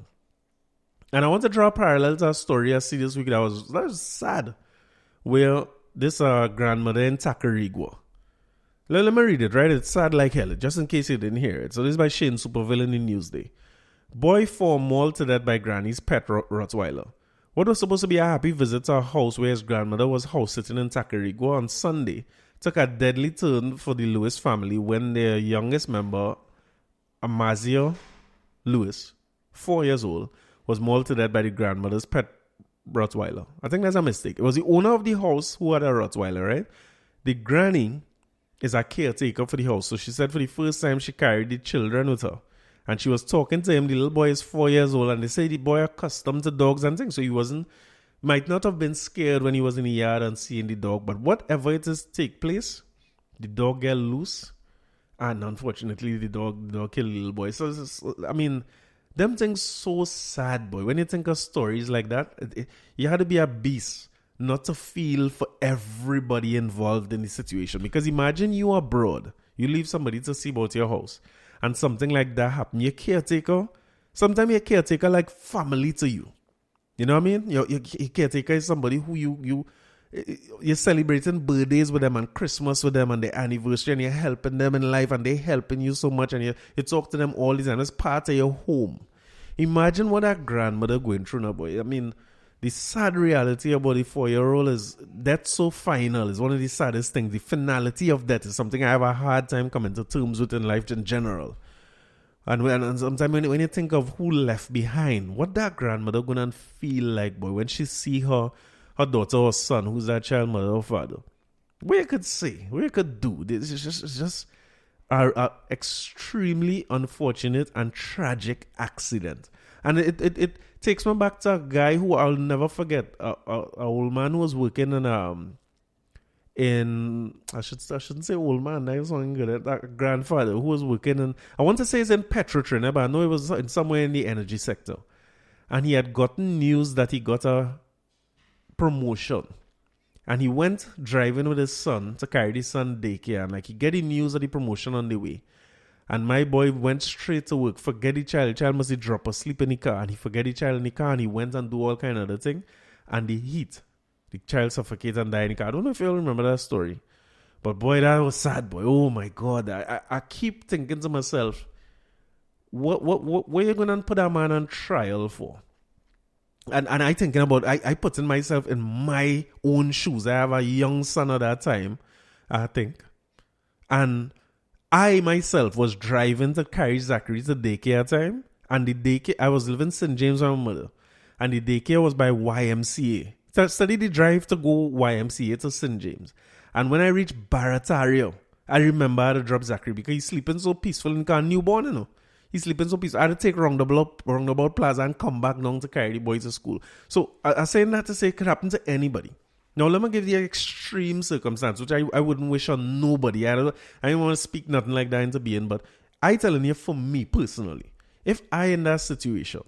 And I want to draw a parallel to a story I see this week that was sad, where this grandmother in Tacarigua. Let me read it, right? It's sad like hell, just in case you didn't hear it. So this is by Shane Supervillain in Newsday. Boy found mauled to death by granny's pet Rottweiler. What was supposed to be a happy visit to a house where his grandmother was house sitting in Tacarigua on Sunday took a deadly turn for the Lewis family when their youngest member, Amazio Lewis, 4 years old, was mauled to death by the grandmother's pet Rottweiler. I think that's a mistake. It was the owner of the house who had a Rottweiler, right? The granny is a caretaker for the house. So she said for the first time she carried the children with her. And she was talking to him. The little boy is 4 years old. And they say the boy accustomed to dogs and things. So he might not have been scared when he was in the yard and seeing the dog. But whatever it is take place, the dog get loose. And unfortunately, the dog killed the little boy. So, them things so sad, boy. When you think of stories like that, you had to be a beast not to feel for everybody involved in the situation. Because imagine you are abroad, you leave somebody to see about your house, and something like that happen. Your caretaker, sometimes your caretaker like family to you. You know what I mean? Your caretaker is somebody who you're celebrating birthdays with them and Christmas with them and their anniversary, and you're helping them in life and they're helping you so much, and you talk to them all the time. It's part of your home. Imagine what that grandmother going through now, boy. I mean, the sad reality about the 4-year-old is that's so final. It's one of the saddest things. The finality of death is something I have a hard time coming to terms with in life in general. And sometimes when you think of who left behind, what that grandmother gonna feel like, boy, when she see her daughter or son, who's that child, mother or father. What you could say, what you could do. This is just a extremely unfortunate and tragic accident. And it takes me back to a guy who I'll never forget. A old man who was working in I shouldn't say old man. I was something good. That grandfather who was working in, I want to say it's in Petrotrin, but I know it was in somewhere in the energy sector. And he had gotten news that he got a promotion. And he went driving with his son to carry his son daycare. And he get the news of the promotion on the way. And my boy went straight to work, forget the child. The child must drop asleep in the car. And he forget the child in the car and he went and do all kind of other thing. And the heat, the child suffocated and died in the car. I don't know if you all remember that story. But boy, that was sad, boy. Oh my God. I keep thinking to myself, what are you going to put that man on trial for? And I thinking about, I putting myself in my own shoes. I have a young son at that time, I think. And I myself was driving to carry Zachary to daycare time. And the daycare, I was living in St. James with my mother. And the daycare was by YMCA. So I studied the drive to go YMCA to St. James. And when I reached Baratario, I remember I had to drop Zachary because he's sleeping so peaceful in the car, newborn, you know. He's sleeping so peaceful. I had to take Roundabout Plaza and come back down to carry the boys to school. So I'm saying that to say it could happen to anybody. Now, let me give you an extreme circumstance, which I wouldn't wish on nobody. I don't want to speak nothing like that into being, but I telling you, for me personally, if I in that situation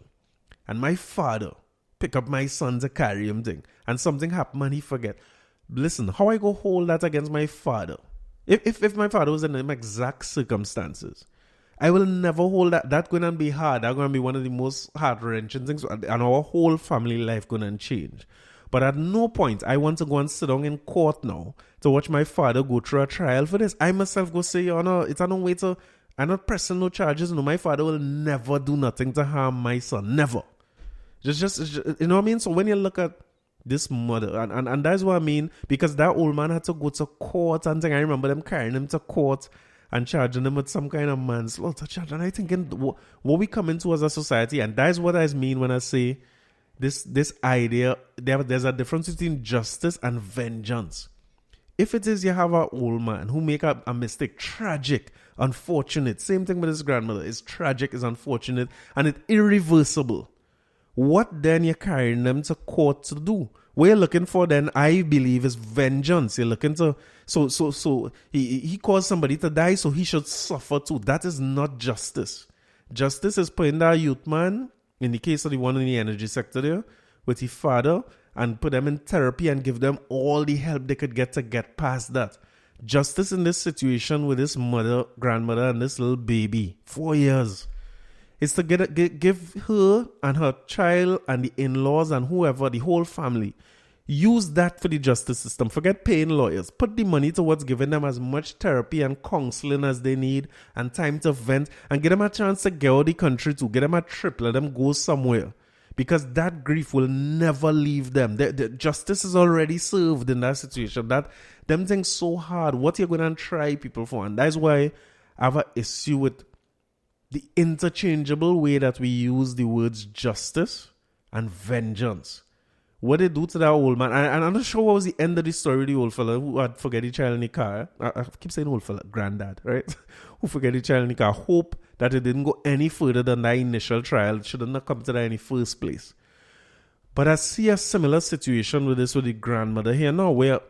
and my father pick up my son to carry him thing and something happen and he forget, listen, how I go hold that against my father? If my father was in them exact circumstances, I will never hold that. That's going to be hard. That's going to be one of the most heart-wrenching things. And our whole family life going to change. But at no point I want to go and sit down in court now to watch my father go through a trial for this. I myself go say, oh no, it's a no way to, I'm not pressing no charges. No, my father will never do nothing to harm my son. Never. Just you know what I mean? So when you look at This mother, and that's what I mean, because that old man had to go to court and thing. I remember them carrying him to court and charging him with some kind of manslaughter charge. And I thinking, what we come into as a society, and that's what I mean when I say this idea, there's a difference between justice and vengeance. If it is you have an old man who make a mistake, tragic, unfortunate, same thing with his grandmother, it's tragic, it's unfortunate, and it's irreversible. What then you're carrying them to court to do? What you're looking for then, I believe, is vengeance. You're looking to, so he caused somebody to die, so he should suffer too. That is not justice. Justice is putting that youth man, in the case of the one in the energy sector there, with his father, and put them in therapy and give them all the help they could get to get past that. Justice in this situation with this mother, grandmother, and this little baby, 4 years, is to give her and her child and the in-laws and whoever, the whole family, use that for the justice system. Forget paying lawyers. Put the money towards giving them as much therapy and counseling as they need and time to vent, and get them a chance to get out of the country to get them a trip, let them go somewhere. Because that grief will never leave them. The justice is already served in that situation. That them things so hard. What you're going to try people for? And that's why I have an issue with the interchangeable way that we use the words justice and vengeance. What they do to that old man, and I'm not sure what was the end of the story, the old fella who had forget the child in the car. I keep saying old fella, granddad, right? Who forget the child in the car. Hope that it didn't go any further than that initial trial. It shouldn't have come to that in the first place. But I see a similar situation with this with the grandmother here now, where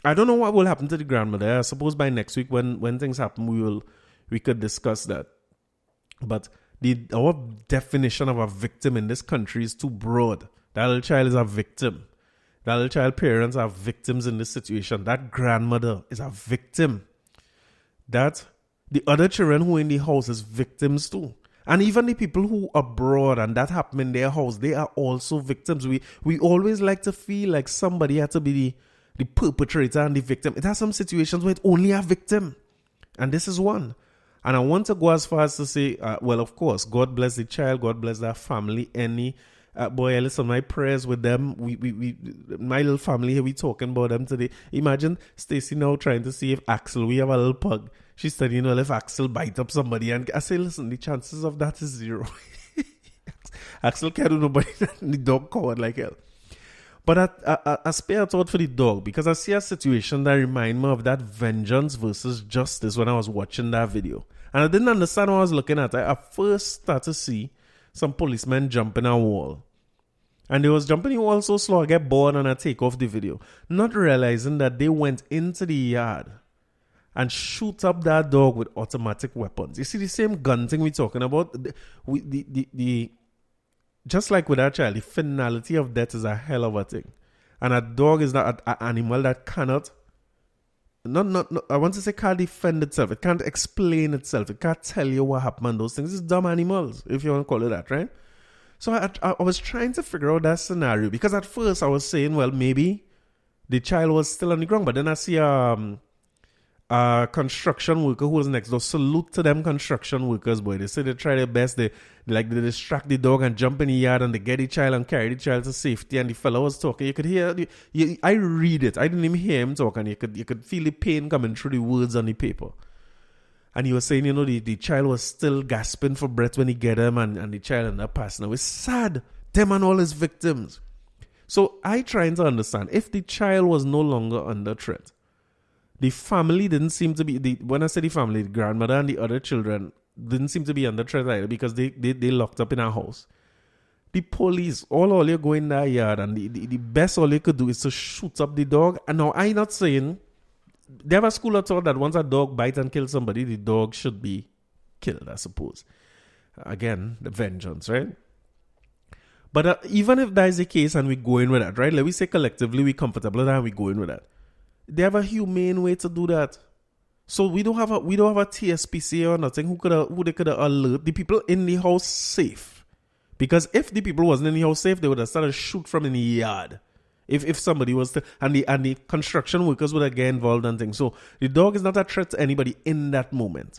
I don't know what will happen to the grandmother. I suppose by next week when things happen, we could discuss that. But our definition of a victim in this country is too broad. That little child is a victim. That little child parents are victims in this situation. That grandmother is a victim. That the other children who are in the house is victims too. And even the people who are abroad and that happened in their house, they are also victims. We always like to feel like somebody had to be the perpetrator and the victim. It has some situations where it's only a victim. And this is one. And I want to go as far as to say, well, of course, God bless the child, God bless that family. Boy, listen, my prayers with them. We my little family here, we talking about them today. Imagine Stacy now trying to see if Axel, we have a little pug. She's studying, if Axel bite up somebody. And I say, listen, the chances of that is 0. Axel can't do nobody the dog coward like hell. But I spare a thought for the dog, because I see a situation that reminds me of that vengeance versus justice when I was watching that video. And I didn't understand what I was looking at. I first started to see some policemen jumping a wall. And they was jumping the wall so slow I get bored and I take off the video. Not realizing that they went into the yard and shoot up that dog with automatic weapons. You see the same gun thing we're talking about? Just like with that child, the finality of death is a hell of a thing. And a dog is not an animal that cannot, I want to say can't defend itself. It can't explain itself. It can't tell you what happened. Those things. It's dumb animals, if you want to call it that, right? So I was trying to figure out that scenario, because at first I was saying, well, maybe the child was still on the ground. But then I see a construction worker who was next door. Salute to them construction workers, boy. They say they try their best. They distract the dog and jump in the yard and they get the child and carry the child to safety. And the fellow was talking. You could hear, I read it. I didn't even hear him talk, and you could feel the pain coming through the words on the paper. And he was saying, the child was still gasping for breath when he get him, and the child ended up passing away. It's sad. Them and all his victims. So I trying to understand, if the child was no longer under threat, the family didn't seem to be, when I say the family, the grandmother and the other children didn't seem to be under threat either, because they locked up in a house. The police, all you go in that yard, and the best all you could do is to shoot up the dog. And now I'm not saying, they have a school of thought that once a dog bites and kills somebody, the dog should be killed, I suppose. Again, the vengeance, right? But even if that is the case and we go in with that, right? Let me say collectively we're comfortable with that and we go in with that. They have a humane way to do that. So we don't have a TSPC or nothing who they could alert the people in the house safe. Because if the people wasn't in the house safe, they would have started shoot from in the yard. If somebody was to, and the construction workers would have get involved and things. So the dog is not a threat to anybody in that moment.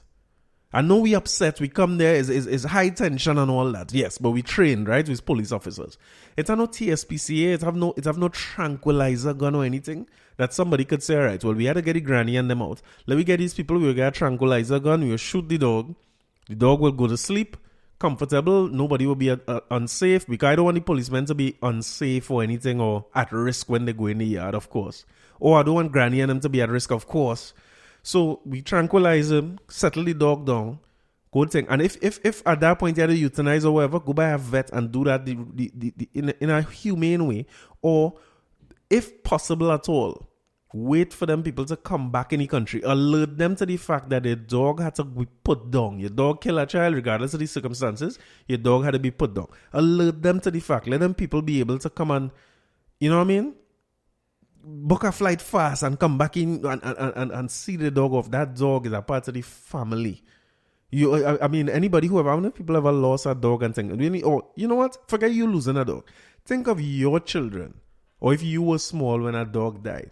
I know we upset. We come there is high tension and all that. Yes, but we trained, right? With police officers. It's no TSPCA. It have no tranquilizer gun or anything that somebody could say, all right, well, we had to get the granny and them out. Let me get these people. We'll get a tranquilizer gun. We'll shoot the dog. The dog will go to sleep, comfortable. Nobody will be unsafe, because I don't want the policemen to be unsafe or anything or at risk when they go in the yard, of course. Or I don't want granny and them to be at risk, of course. So we tranquilize him, settle the dog down, good thing. And if at that point you had to euthanize or whatever, go by a vet and do that in a humane way. Or if possible at all, wait for them people to come back in the country. Alert them to the fact that their dog had to be put down. Your dog killed a child regardless of the circumstances. Your dog had to be put down. Alert them to the fact. Let them people be able to come and, you know what I mean? Book a flight fast and come back in and see the dog off. That dog is a part of the family. I mean, anybody who ever, how many people ever lost a dog and think, really, oh, you know what? Forget you losing a dog. Think of your children, or if you were small when a dog died.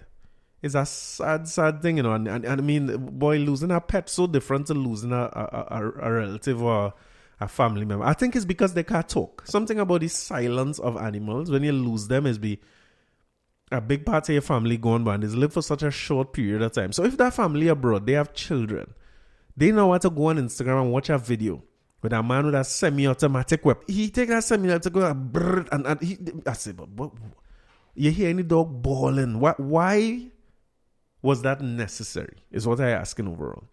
It's a sad thing, you know. And I mean, boy, losing a pet so different to losing a relative or a family member. I think it's because they can't talk. Something about the silence of animals when you lose them is a big part of your family gone by, and is live for such a short period of time. So if that family abroad, they have children, they know how to go on Instagram and watch a video with a man with a semi-automatic weapon. He take that semi-automatic and I say, but what, you hear any dog bawling? Why was that necessary? Is what I asking overall.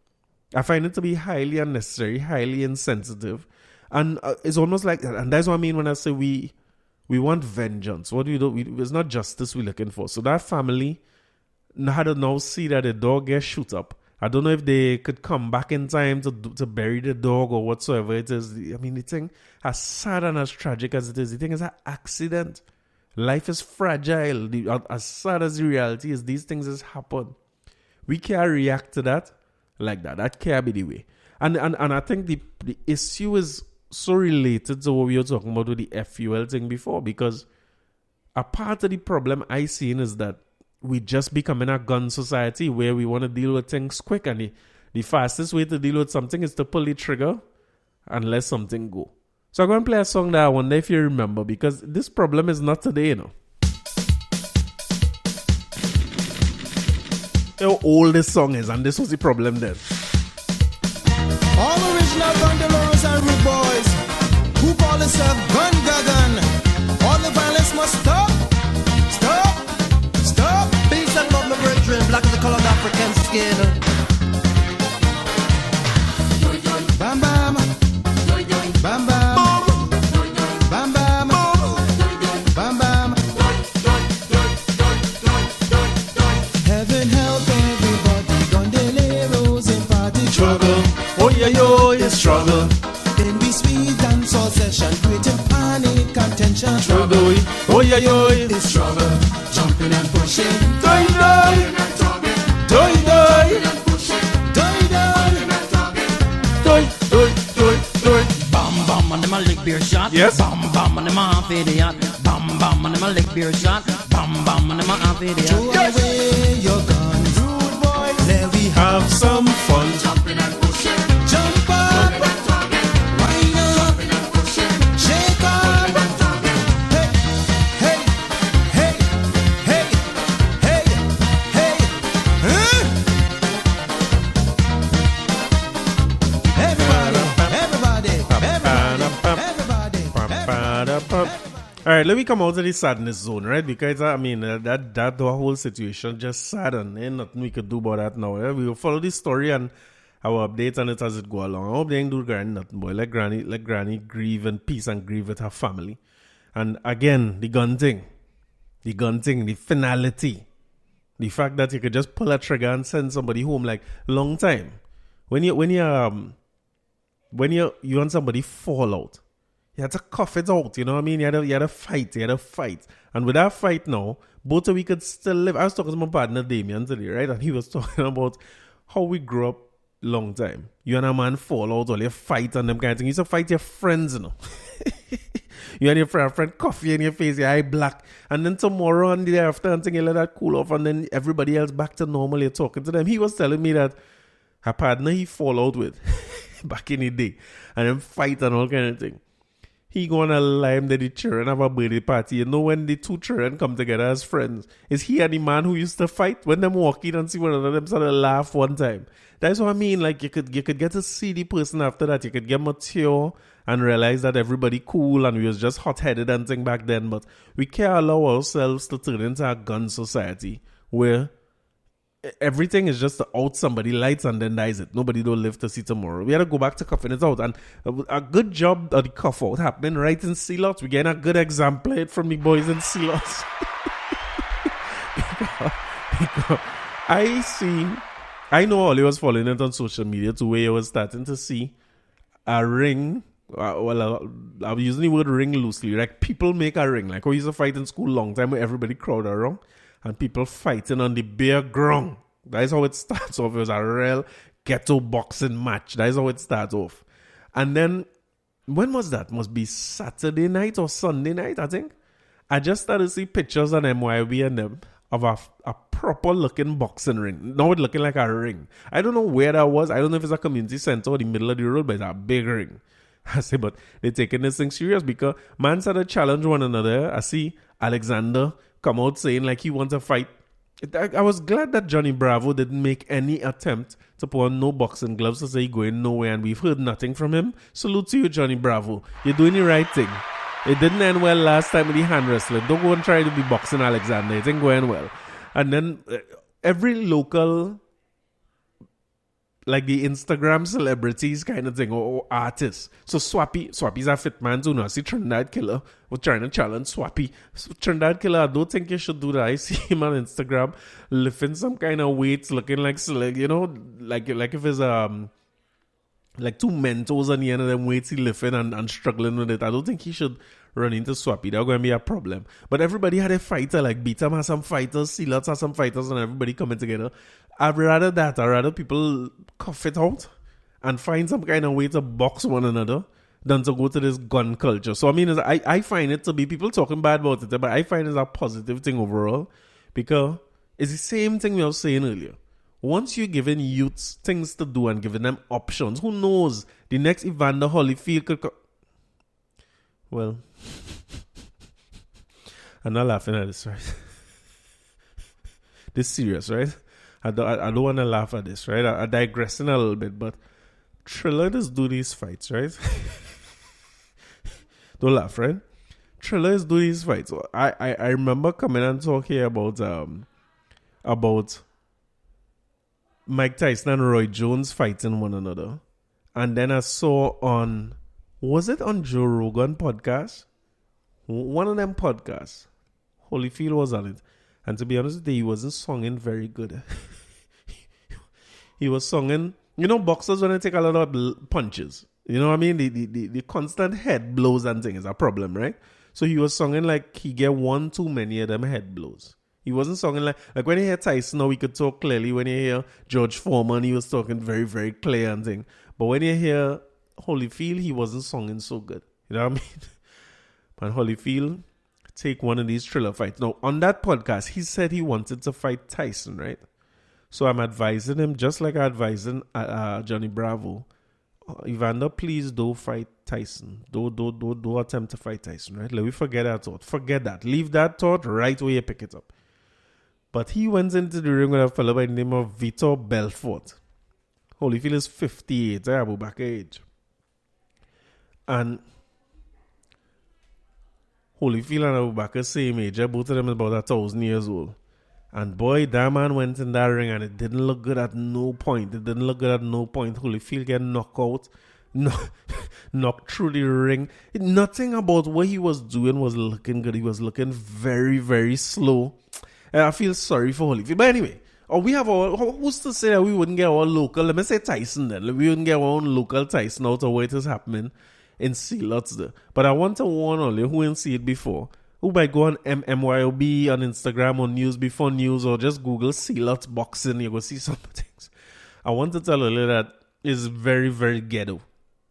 I find it to be highly unnecessary, highly insensitive, and it's almost like that. And that's what I mean when I say we want vengeance. What do we do? It's not justice we're looking for. So that family had to now see that the dog gets shoot up. I don't know if they could come back in time to bury the dog or whatsoever it is. I mean, the thing, as sad and as tragic as it is, the thing is an accident. Life is fragile. As sad as the reality is, these things just happen. We can't react to that like that. That can't be the way. And I think the issue is so related to what we were talking about with the FUL thing before, because a part of the problem I seen is that we just becoming a gun society where we want to deal with things quick, and the fastest way to deal with something is to pull the trigger and let something go. So I'm going to play a song that I wonder if you remember, because this problem is not today, you know. How old this song is, and this was the problem then. All original Gundelores and rude boys who call themselves gun gagan. All the violence must stop. Stop. Stop. Peace and love, my brethren. Black is the color of African skin. Bam bam. Bam bam. Bam bam. Bam bam. Heaven help everybody. Gundelores in party trouble. Oh yeah, yo, it's struggle. Then we sweet and soul session, creating panic and tension. Trouble. Oh yeah, yo, It's trouble, jumping and pushing. Doye, doye. Doye, doye. Doye, Doye, doye, doye, doye. Bam bam and them a lick beer shot. Yes. Bam bam and them a half idiot. Bam bam and them a lick beer shot. Bam bam and them a half idiot. throw away your gun, rude boy. Let we Have some fun. jump up, wind up, shake on. Hey, hey, hey, hey, hey, hey. Everybody, All right, let me come out of the sadness zone, right? Because I mean that the whole situation just saddened. Ain't nothing we could do about that now. Yeah? We will follow this story and I will update on it as it go along. I hope they ain't do granny nothing, boy. Let granny grieve in peace and grieve with her family. And again, the gun thing, the finality, the fact that you could just pull a trigger and send somebody home, like long time. When you want somebody fall out, you had to cough it out, you know what I mean? You had to fight. And with that fight now, both of we could still live. I was talking to my partner Damien today, right? And he was talking about how we grew up long time. You and a man fall out, or you fight and them kind of thing. You used to fight your friends, you know. You and your friend coffee in your face, your eye black. And then tomorrow and the day after, and you let that cool off, and then everybody else back to normal, you're talking to them. He was telling me that a partner he fall out with back in the day, and then fight and all kind of thing. He gonna lie him that the children have a birthday party. You know, when the two children come together as friends, is he and the man who used to fight? When them walk in and see one another, them sort of laugh one time. That's what I mean. Like you could get to see the person after that. You could get mature and realize that everybody cool and we was just hot-headed and thing back then. But we can't allow ourselves to turn into a gun society where everything is just out somebody lights and then dies it. Nobody don't live to see tomorrow. We had to go back to coughing it out. And a good job of the cough out happening right in Sealots. We getting a good example from the boys in Sealots. because I know Oli was following it on social media to where you was starting to see a ring. I'm using the word ring loosely. Like people make a ring. Like we used to fight in school long time where everybody crowd around. And people fighting on the bare ground. That is how it starts off. It was a real ghetto boxing match. That is how it starts off. And then, when was that? Must be Saturday night or Sunday night, I think. I just started to see pictures on MYB and them of a proper looking boxing ring. Now it looking like a ring. I don't know where that was. I don't know if it's a community center or the middle of the road, but it's a big ring. I say, but they're taking this thing serious because man started to challenge one another. I see Alexander come out saying like he wants to fight. I was glad that Johnny Bravo didn't make any attempt to put on no boxing gloves to say he's going nowhere, and we've heard nothing from him. Salute to you, Johnny Bravo. You're doing the right thing. It didn't end well last time with the hand wrestling. Don't go and try to be boxing Alexander. It ain't going well. And then every local, like the Instagram celebrities kind of thing, or artists. So Swappy's a fit man too. Now I see Trinidad Killer was trying to challenge Swappy. So Trinidad Killer, I don't think you should do that. I see him on Instagram lifting some kind of weights, looking like, you know, like if it's like two Mentos on the end of them weights he lifting and struggling with it. I don't think he should run into Swappy. That's going to be a problem. But everybody had a fighter, like Beatam has some fighters, Sealots has some fighters, and everybody coming together. I'd rather that. I'd rather people cough it out and find some kind of way to box one another than to go to this gun culture. So, I mean, I find it to be people talking bad about it, but I find it's a positive thing overall because it's the same thing we were saying earlier. Once you're giving youths things to do and giving them options, who knows? The next Evander Holyfield could well, I'm not laughing at this, right? This is serious, right? I don't want to laugh at this, right? I'm digressing a little bit, but Triller just do these fights, right? Don't laugh, right? Triller is do these fights. I remember coming and talking about Mike Tyson and Roy Jones fighting one another. And then I saw was it on Joe Rogan podcast? One of them podcasts. Holyfield was on it. And to be honest with you, he wasn't singing very good. He was singing, you know, boxers when they take a lot of punches. You know what I mean? The constant head blows and things is a problem, right? So he was singing like he get one too many of them head blows. He wasn't singing like when you hear Tyson now, he could talk clearly. When you hear George Foreman, he was talking very, very clear and thing. But when you hear Holyfield, he wasn't singing so good. You know what I mean? And Holyfield take one of these Triller fights. Now, on that podcast, he said he wanted to fight Tyson, right? So I'm advising him, just like I'm advising Johnny Bravo. Evander, please don't fight Tyson. Don't attempt to fight Tyson, right? Let me forget that thought. Forget that. Leave that thought right where you pick it up. But he went into the ring with a fellow by the name of Vitor Belfort. Holyfield is 58, Abu Bakr age. And Holyfield and Abu Bakr same age. Both of them is about 1,000 years old. And boy, that man went in that ring and it didn't look good at no point. Holyfield get knocked out, knocked through the ring. Nothing about what he was doing was looking good. He was looking very, very slow. And I feel sorry for Holyfield. But anyway, who's to say that we wouldn't get our local, let me say Tyson then. We wouldn't get our own local Tyson out of what is happening in Sealots there. But I want to warn all you who didn't see it before. Who might go on MYOB on Instagram or News Before News or just Google Sealots boxing, you go see some things. I want to tell you that it's very, very ghetto.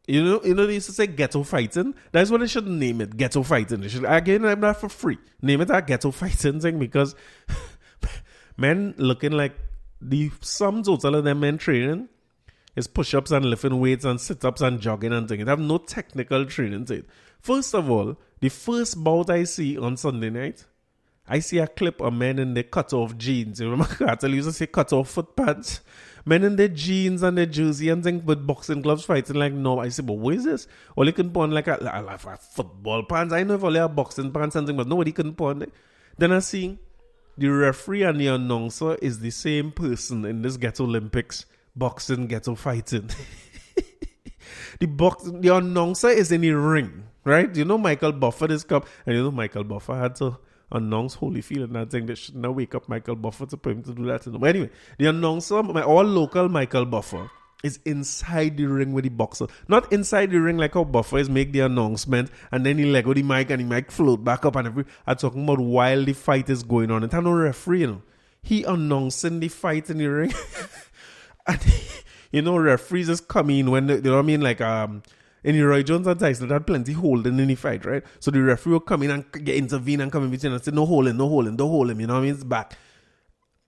You know, they used to say ghetto fighting. That's what they should name it, ghetto fighting. They should, again, I'm not for free. Name it a ghetto fighting thing because men looking like some total of them men training. It's push-ups and lifting weights and sit-ups and jogging and things. It have no technical training to it. First of all, the first bout I see on Sunday night, I see a clip of men in their cut-off jeans. You remember Cartel used to say cut-off foot pants? Men in their jeans and their jersey and things with boxing gloves fighting like no. I say, but what is this? All you can put on like a football pants. I know if only have boxing pants and things, but nobody can put on it. Then I see the referee and the announcer is the same person in this Ghetto Olympics, boxing, ghetto fighting. The announcer is in the ring, right? You know Michael Buffer is come, and you know Michael Buffer had to announce Holyfield and that thing. They should not wake up Michael Buffer to put him to do that. But anyway, the announcer, my all local Michael Buffer, is inside the ring with the boxer. Not inside the ring like how Buffer is make the announcement and then he let go the mic and the mic float back up and every. I'm talking about while the fight is going on. It's no referee, you know. He announcing the fight in the ring. And you know, referees just come in when you know what I mean, like in the Roy Jones and Tyson, they had plenty holding in the fight, right? So the referee will come in and get intervene and come in between and say, no holding, don't hold him, you know what I mean? It's back.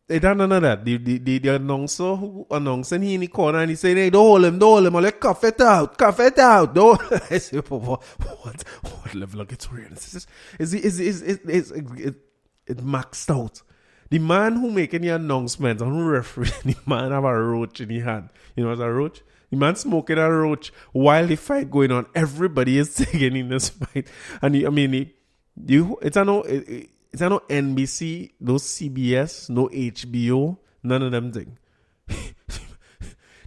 It had none of that. The announcer who announcing he in the corner and he saying, hey, don't hold him. I'm like, cough it out. Don't. I say, what level of experience is it maxed out. The man who making the announcement and who referee, the man have a roach in his hand. You know what's a roach? The man smoking a roach while the fight going on. Everybody is taking in this fight. And it's no NBC, no CBS, no HBO, none of them thing.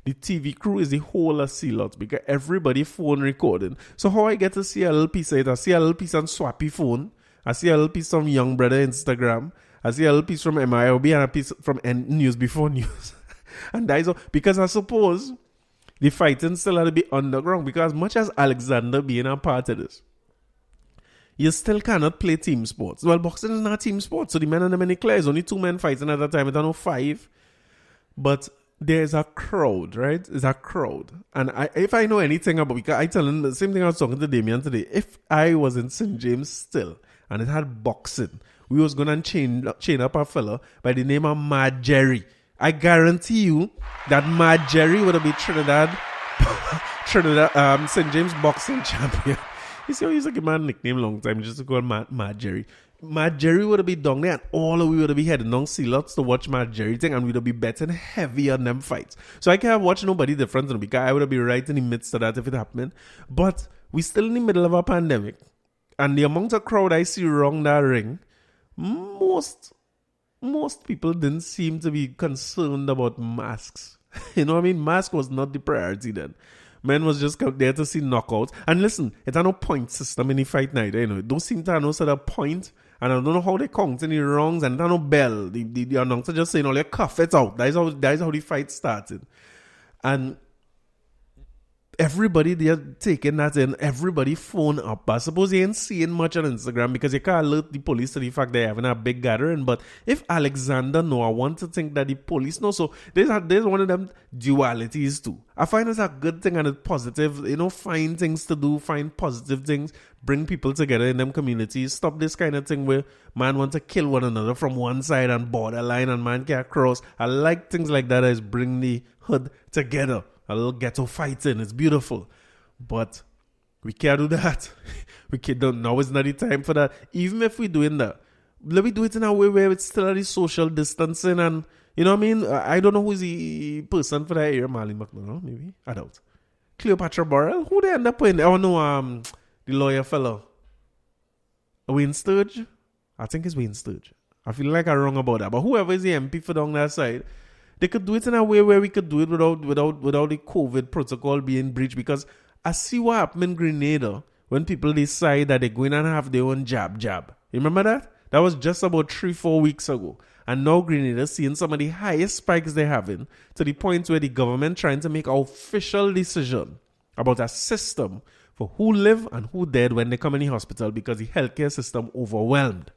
The TV crew is the whole of C-Lots because everybody phone recording. So how I get to see a little piece of it? I see a little piece on Swappy phone. I see a little piece from Young Brother Instagram. I see a little piece from MILB and a piece from News Before News. And that is all. Because I suppose the fighting still had to be underground. Because as much as Alexander being a part of this, you still cannot play team sports. Well, boxing is not a team sport. So the men and the men clear. There's only 2 men fighting at that time. I don't know 5. But there's a crowd, right? There's a crowd. And if I know anything about, because I tell him the same thing I was talking to Damien today. If I was in St. James still and it had boxing, we was going to chain up a fella by the name of Mad Jerry. I guarantee you that Mad Jerry would have been Trinidad St. James boxing champion. You see how he's like a man nickname long time just to call Mad Jerry. Mad Jerry would have been down there and all of we would have been heading down C-Lots to watch Mad Jerry thing and we would have been betting heavy on them fights. So I can't watch nobody different because I would have been right in the midst of that if it happened. But we still in the middle of a pandemic and the amount of crowd I see around that ring, most people didn't seem to be concerned about masks. You know what I mean? Mask was not the priority then. Men was just out there to see knockouts. And listen, it's no point system in the fight night. You know, it don't seem to have no sort of point. And I don't know how they count any wrongs. And there's no bell. The announcer just saying, "Oh, cough it out." That is how the fight started. And everybody they're taking that in, everybody phone up. I suppose you ain't seeing much on Instagram because you can't alert the police to the fact they're having a big gathering. But if Alexander know, I want to think that the police know. So there's one of them dualities too. I find it's a good thing and it's positive. You know, find things to do, find positive things, bring people together in them communities. Stop this kind of thing where man want to kill one another from one side and borderline and man can't cross. I like things like that as bring the hood together. A little ghetto fighting. It's beautiful. But we can't do that. We can't. Now is not the time for that. Even if we're doing that, let me do it in a way where it's still the social distancing and, you know what I mean? I don't know who's the person for that area. Marley McDonald, maybe? I doubt. Cleopatra Burrell? Who they end up in? Oh no, the lawyer fellow. Wayne Sturge? I think it's Wayne Sturge. I feel like I'm wrong about that. But whoever is the MP for down that side, they could do it in a way where we could do it without the COVID protocol being breached. Because I see what happened in Grenada when people decide that they're going to have their own jab. You remember that? That was just about 3-4 weeks ago. And now Grenada seeing some of the highest spikes they're having to the point where the government trying to make an official decision about a system for who live and who dead when they come in the hospital because the healthcare system overwhelmed.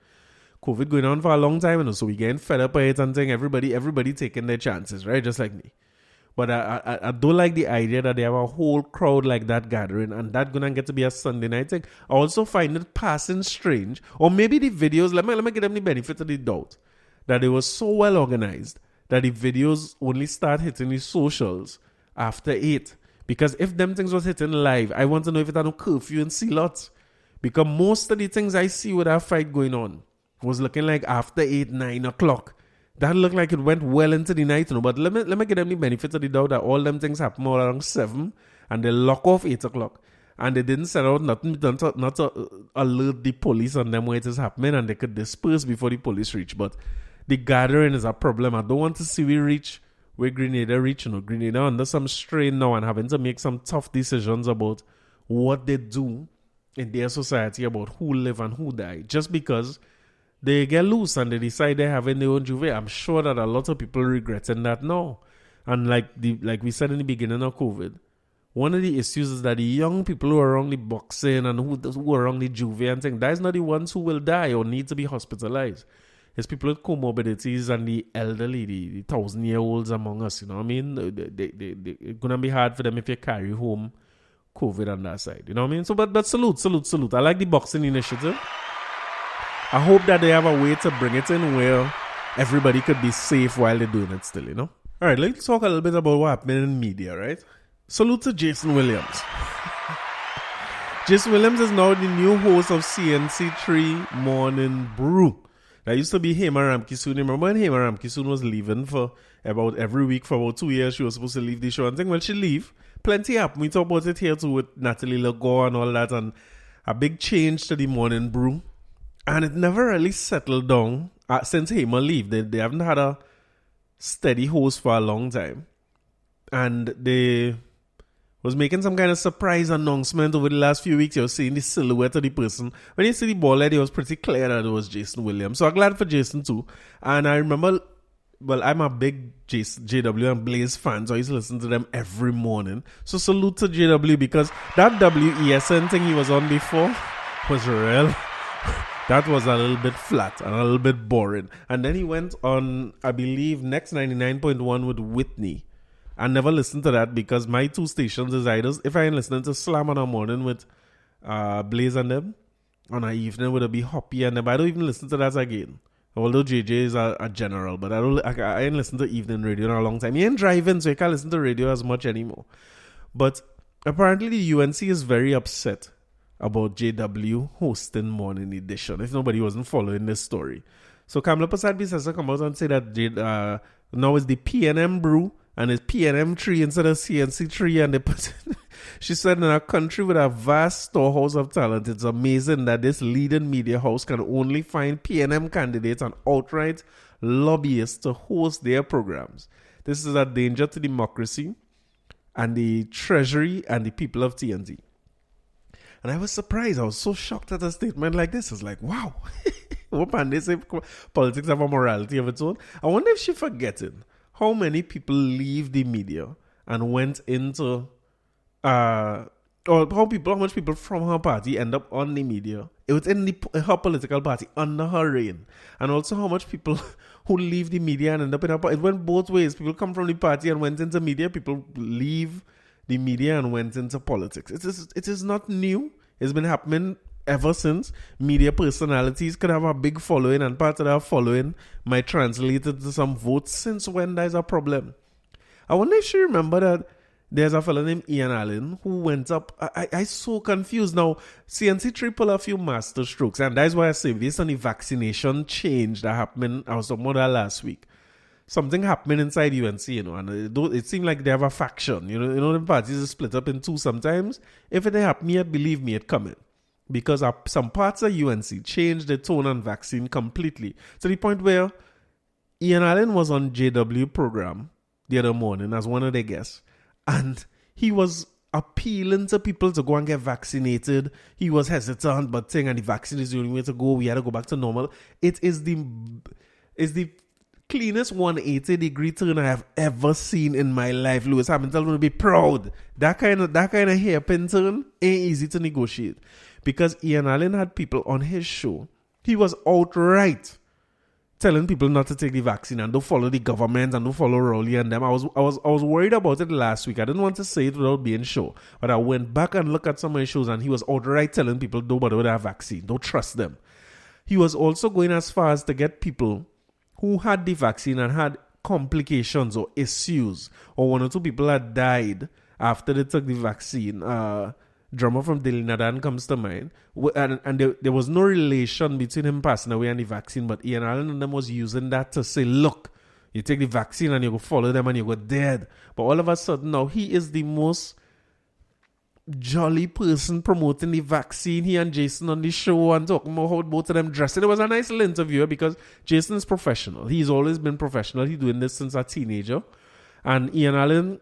COVID going on for a long time, so we getting fed up by it and saying everybody taking their chances, right? Just like me. But I don't like the idea that they have a whole crowd like that gathering and that gonna get to be a Sunday night thing. I also find it passing strange, or maybe the videos, let me give them the benefit of the doubt, that it was so well organized that the videos only start hitting the socials after 8. Because if them things was hitting live, I want to know if it had no curfew in C-Lots. Because most of the things I see with that fight going on was looking like after 8, 9 o'clock. That looked like it went well into the night, But let me give them the benefit of the doubt that all them things happen all around 7 and they lock off 8 o'clock. And they didn't set out nothing done not to alert the police on them where it is happening and they could disperse before the police reach. But the gathering is a problem. I don't want to see we reach where Grenada reach. Grenada under some strain now and having to make some tough decisions about what they do in their society about who live and who die. Just because they get loose and they decide they're having their own juve. I'm sure that a lot of people are regretting that now. And like we said in the beginning of COVID, one of the issues is that the young people who are around the boxing and who are around the juve and things, that is not the ones who will die or need to be hospitalized. It's people with comorbidities and the elderly, the 1,000-year-olds among us, you know what I mean? It's going to be hard for them if you carry home COVID on that side, you know what I mean? So, but salute. I like the boxing initiative. I hope that they have a way to bring it in where everybody could be safe while they're doing it still, All right, let's talk a little bit about what happened in media, right? Salute to Jason Williams. Jason Williams is now the new host of CNC3 Morning Brew. That used to be Hema Ramkissoon. Remember when Hema Ramkissoon was leaving for about every week for about 2 years? She was supposed to leave the show and think, well, she leave. Plenty happened. We talk about it here too with Natalie Lagoa and all that, and a big change to the Morning Brew. And it never really settled down since Hema leave. They haven't had a steady host for a long time. And they was making some kind of surprise announcement over the last few weeks. You were seeing the silhouette of the person. When you see the ball head, it was pretty clear that it was Jason Williams. So I'm glad for Jason too. And I remember, well, I'm a big JW and Blaze fan, so I used to listen to them every morning. So salute to JW, because that WESN thing he was on before was real. That was a little bit flat and a little bit boring. And then he went on, I believe, Next 99.1 with Whitney. I never listened to that because my two stations is either, if I ain't listening to Slam on a morning with Blaze and them, on an evening would it be Hoppy and them. I don't even listen to that again. Although JJ is a general, but I ain't listen to evening radio in a long time. He ain't driving, so you can't listen to radio as much anymore. But apparently the UNC is very upset about JW hosting Morning Edition, if nobody wasn't following this story. So Kamala Prasad come out and say that now it's the PNM brew and it's PNM 3 instead of CNC 3, and they put she said, in a country with a vast storehouse of talent, it's amazing that this leading media house can only find PNM candidates and outright lobbyists to host their programs. This is a danger to democracy and the treasury and the people of TNT. And I was surprised. I was so shocked at a statement like this. I was like, wow. What they say politics have a morality of its own. I wonder if she's forgetting how many people leave the media and went into or how much people from her party end up on the media. It was in her political party under her reign. And also how much people who leave the media and end up in her party. It went both ways. People come from the party and went into media. People leave the media and went into politics. It is not new. It's been happening ever since. Media personalities could have a big following, and part of that following might translate into some votes. Since when there's a problem? I wonder if she remember that there's a fellow named Ian Allen who went up. I so confused now. CNC3 pull a few master strokes, and that's why I say this on the vaccination change that happened. I was talking about that last week. Something happening inside UNC, and it seemed like they have a faction. You know, the parties are split up in two sometimes. If it happened yet, believe me, it coming. Because some parts of UNC changed the tone on vaccine completely. To the point where Ian Allen was on JW program the other morning as one of their guests. And he was appealing to people to go and get vaccinated. He was hesitant, but saying, and the vaccine is the only way to go. We had to go back to normal. It is the cleanest 180-degree turn I have ever seen in my life. Lewis Hamilton will be proud. That kind of hairpin turn ain't easy to negotiate. Because Ian Allen had people on his show. He was outright telling people not to take the vaccine and don't follow the government and don't follow Rowley and them. I was worried about it last week. I didn't want to say it without being sure. But I went back and looked at some of his shows, and he was outright telling people don't bother with that vaccine. Don't trust them. He was also going as far as to get people who had the vaccine and had complications or issues, or one or two people that died after they took the vaccine. Drummer from Dilly Nadan comes to mind. And there was no relation between him passing away and the vaccine, but Ian Allen and them was using that to say, look, you take the vaccine and you go follow them and you go dead. But all of a sudden now, he is the most jolly person promoting the vaccine. He and Jason on the show and talking about how both of them dressed. It was a nice little interview because Jason is professional. He's always been professional. He's doing this since a teenager. And Ian Allen,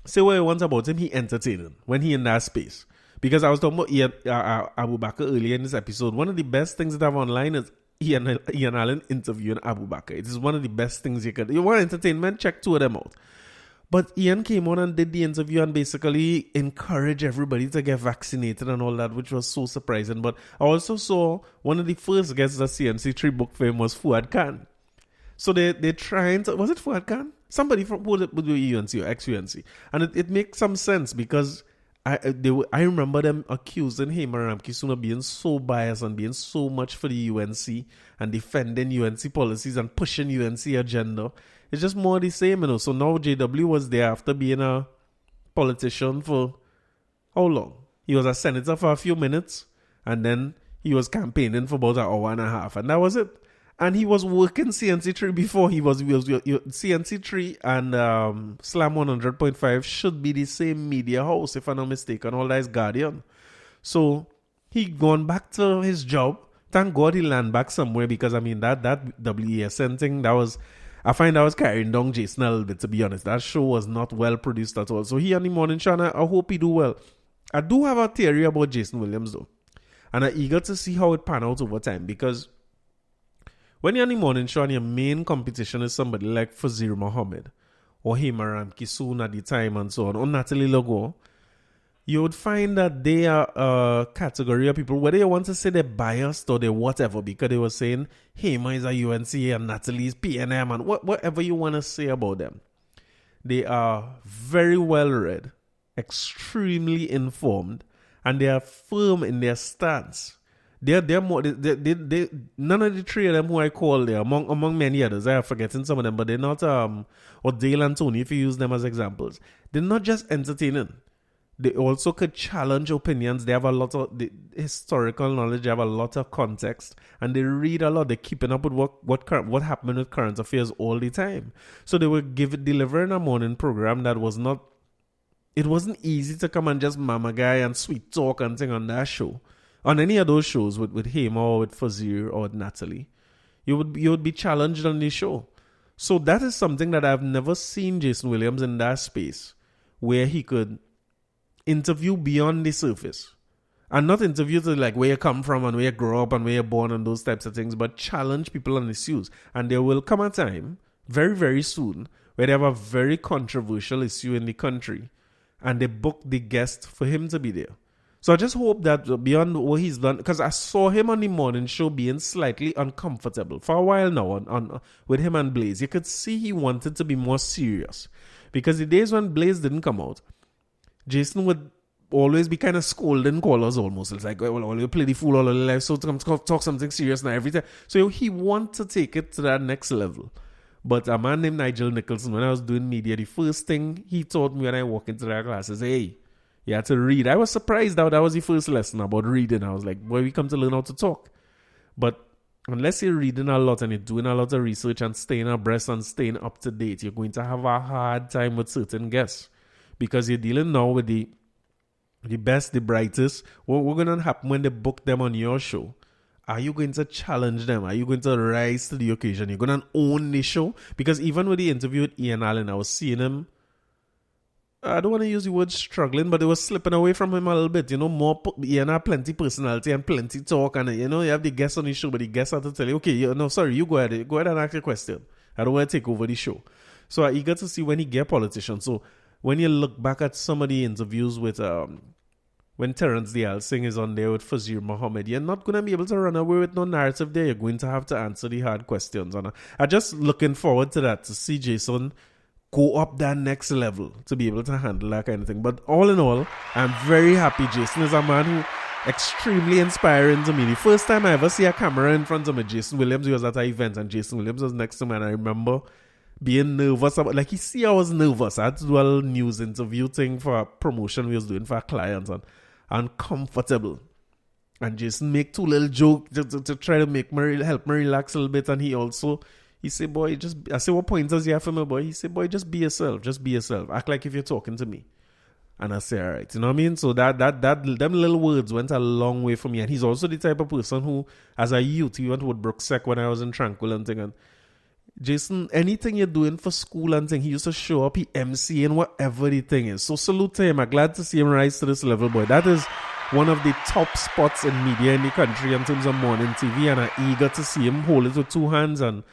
say what you want about him, he entertaining when he in that space. Because I was talking about Abu Bakr earlier in this episode. One of the best things that I have online is Ian Allen interviewing Abu Bakr. It is one of the best things you could. You want entertainment? Check two of them out. But Ian came on and did the interview and basically encouraged everybody to get vaccinated and all that, which was so surprising. But I also saw one of the first guests that CNC3 booked for him was Fuad Khan. So they're trying to... Was it Fuad Khan? Somebody from who would do UNC or ex-UNC. And it makes some sense because I remember them accusing him and Ramkisuna of being so biased and being so much for the UNC and defending UNC policies and pushing UNC agenda. It's just more the same, you know. So now JW was there after being a politician for how long? He was a senator for a few minutes and then he was campaigning for about an hour and a half. And that was it. And he was working CNC3 before. He was CNC3 and Slam 100.5 should be the same media house, if I'm not mistaken. All that is Guardian. So he gone back to his job. Thank God he landed back somewhere because, I mean, that WESN thing, I find I was carrying down Jason a little bit, to be honest. That show was not well produced at all. So he on the morning show, and I hope he do well. I do have a theory about Jason Williams, though. And I'm eager to see how it pan out over time because when you're on the morning show and your main competition is somebody like Fazir Muhammad or Himaram Kisoon at the time and so on, or Natalie Logo, you would find that they are a category of people, whether you want to say they're biased or they're whatever, because they were saying Hema is a UNC and Natalie's PNM and whatever you want to say about them. They are very well read, extremely informed, and they are firm in their stance. They're more. They none of the three of them who I call there among many others. I am forgetting some of them, but they're not. Or Dale and Tony, if you use them as examples, they're not just entertaining. They also could challenge opinions. They have a lot of the historical knowledge. They have a lot of context, and they read a lot. They're keeping up with what happened with current affairs all the time. So they were delivering a morning program that was not. It wasn't easy to come and just mama guy and sweet talk and thing on that show. On any of those shows with him or with Fazir or with Natalie, you would be challenged on the show. So that is something that I've never seen Jason Williams in that space where he could interview beyond the surface. And not interview to like where you come from and where you grew up and where you're born and those types of things, but challenge people on issues. And there will come a time, very, very soon, where they have a very controversial issue in the country and they book the guest for him to be there. So I just hope that beyond what he's done, because I saw him on the morning show being slightly uncomfortable for a while now on with him and Blaze. You could see he wanted to be more serious. Because the days when Blaze didn't come out, Jason would always be kind of scolding callers almost. It's like, well, you play the fool all of your life, so talk something serious now every time. So he wants to take it to that next level. But a man named Nigel Nicholson, when I was doing media, the first thing he taught me when I walked into that class is, hey, you had to read. I was surprised that was the first lesson about reading. I was like, boy, we come to learn how to talk. But unless you're reading a lot and you're doing a lot of research and staying abreast and staying up to date, you're going to have a hard time with certain guests. Because you're dealing now with the best, the brightest. What's going to happen when they book them on your show? Are you going to challenge them? Are you going to rise to the occasion? You're going to own the show? Because even with the interview with Ian Allen, I was seeing him, I don't want to use the word struggling, but it was slipping away from him a little bit. You know, Ian had plenty personality and plenty talk. And, you know, you have the guests on the show, but the guests have to tell you, okay, you go ahead. Go ahead and ask your question. I don't want to take over the show. So I'm eager to see when he get politicians. So when you look back at some of the interviews with, when Terrence Dial Singh is on there with Fazir Muhammad, you're not going to be able to run away with no narrative there. You're going to have to answer the hard questions. And I'm just looking forward to that, to see Jason go up that next level to be able to handle that kind of thing. But all in all, I'm very happy. Jason is a man who extremely inspiring to me. The first time I ever see a camera in front of me, Jason Williams, he was at an event and Jason Williams was next to me, and I remember being nervous about, like, he see I was nervous. I had to do a little news interview thing for a promotion we was doing for our clients, and uncomfortable. And Jason make two little jokes to try to help me relax a little bit. And he said, boy, I say, what pointers you have for me, boy? He said, boy, just be yourself. Just be yourself. Act like if you're talking to me. And I say, all right. You know what I mean? So them little words went a long way for me. And he's also the type of person who, as a youth, he went with Brooksec when I was in Tranquil and thing. And Jason, anything you're doing for school and thing, he used to show up, he MCing whatever the thing is. So salute to him. I'm glad to see him rise to this level, boy. That is one of the top spots in media in the country in terms of morning TV, and I'm eager to see him hold it with two hands and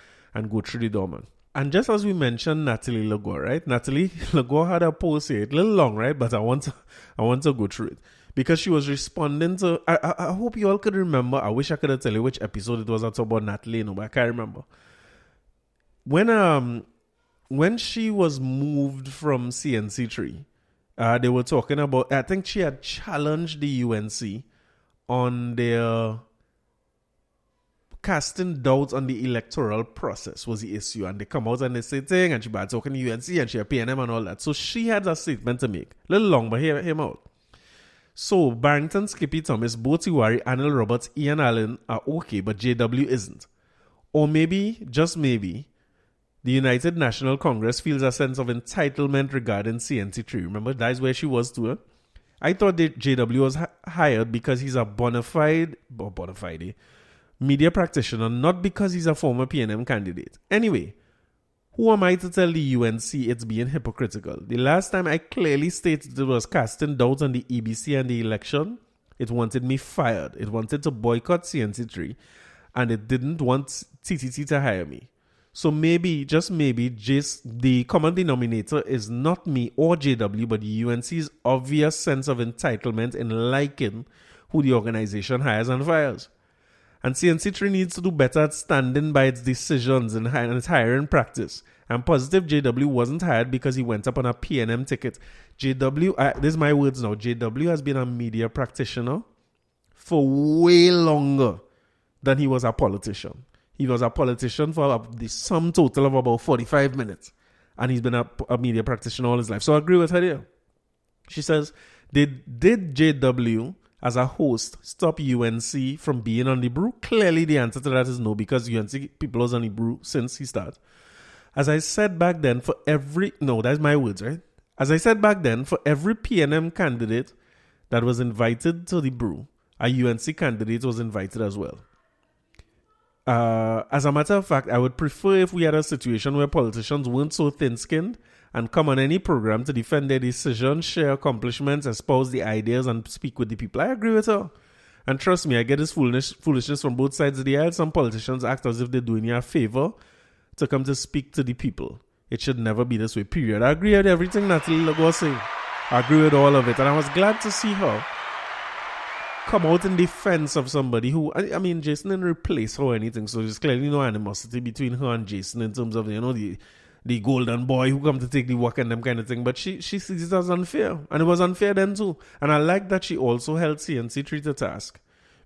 go through the door, man. And just as we mentioned Natalie Legault, right? Natalie Legault had a post here, a little long, right? But I want to go through it because she was responding to. I hope you all could remember. I wish I could tell you which episode it was. I talked about Natalie, but I can't remember. When she was moved from CNC3. They were talking about, I think she had challenged the UNC on their casting doubts on the electoral process was the issue. And they come out and they say thing, and she bad talking to UNC and she PNM and all that. So she had a statement to make. A little long, but hear him out. So Barrington, Skippy Thomas, Bo Tiwari, Anil Roberts, Ian Allen are okay, but JW isn't. Or maybe, just maybe, the United National Congress feels a sense of entitlement regarding CNC3. Remember, that's where she was to her. I thought that JW was hired because he's a bona fide media practitioner, not because he's a former PNM candidate. Anyway, who am I to tell the UNC it's being hypocritical? The last time I clearly stated it was casting doubts on the EBC and the election, it wanted me fired. It wanted to boycott CNC3, and it didn't want TTT to hire me. So maybe, just maybe, the common denominator is not me or JW, but the UNC's obvious sense of entitlement in liking who the organization hires and fires. And CNC3 needs to do better at standing by its decisions and its hiring practice. I'm positive JW wasn't hired because he went up on a PNM ticket. JW, this is my words now, JW has been a media practitioner for way longer than he was a politician. He was a politician for the sum total of about 45 minutes. And he's been a media practitioner all his life. So I agree with her there. She says, did JW, as a host, stop UNC from being on the brew? Clearly the answer to that is no, because UNC people was on the brew since he started. As I said back then, that's my words, right? As I said back then, for every PNM candidate that was invited to the brew, a UNC candidate was invited as well. As a matter of fact, I would prefer if we had a situation where politicians weren't so thin-skinned and come on any program to defend their decisions, share accomplishments, espouse the ideas, and speak with the people. I agree with her. And trust me, I get this foolishness from both sides of the aisle. Some politicians act as if they're doing you a favor to come to speak to the people. It should never be this way, period. I agree with everything Natalie Legault was saying. I agree with all of it. And I was glad to see her come out in defense of somebody who, I mean, Jason didn't replace her or anything, so there's clearly no animosity between her and Jason in terms of, the golden boy who come to take the work and them kind of thing. But she sees it as unfair, and it was unfair then too. And I like that she also held CNC3 to task,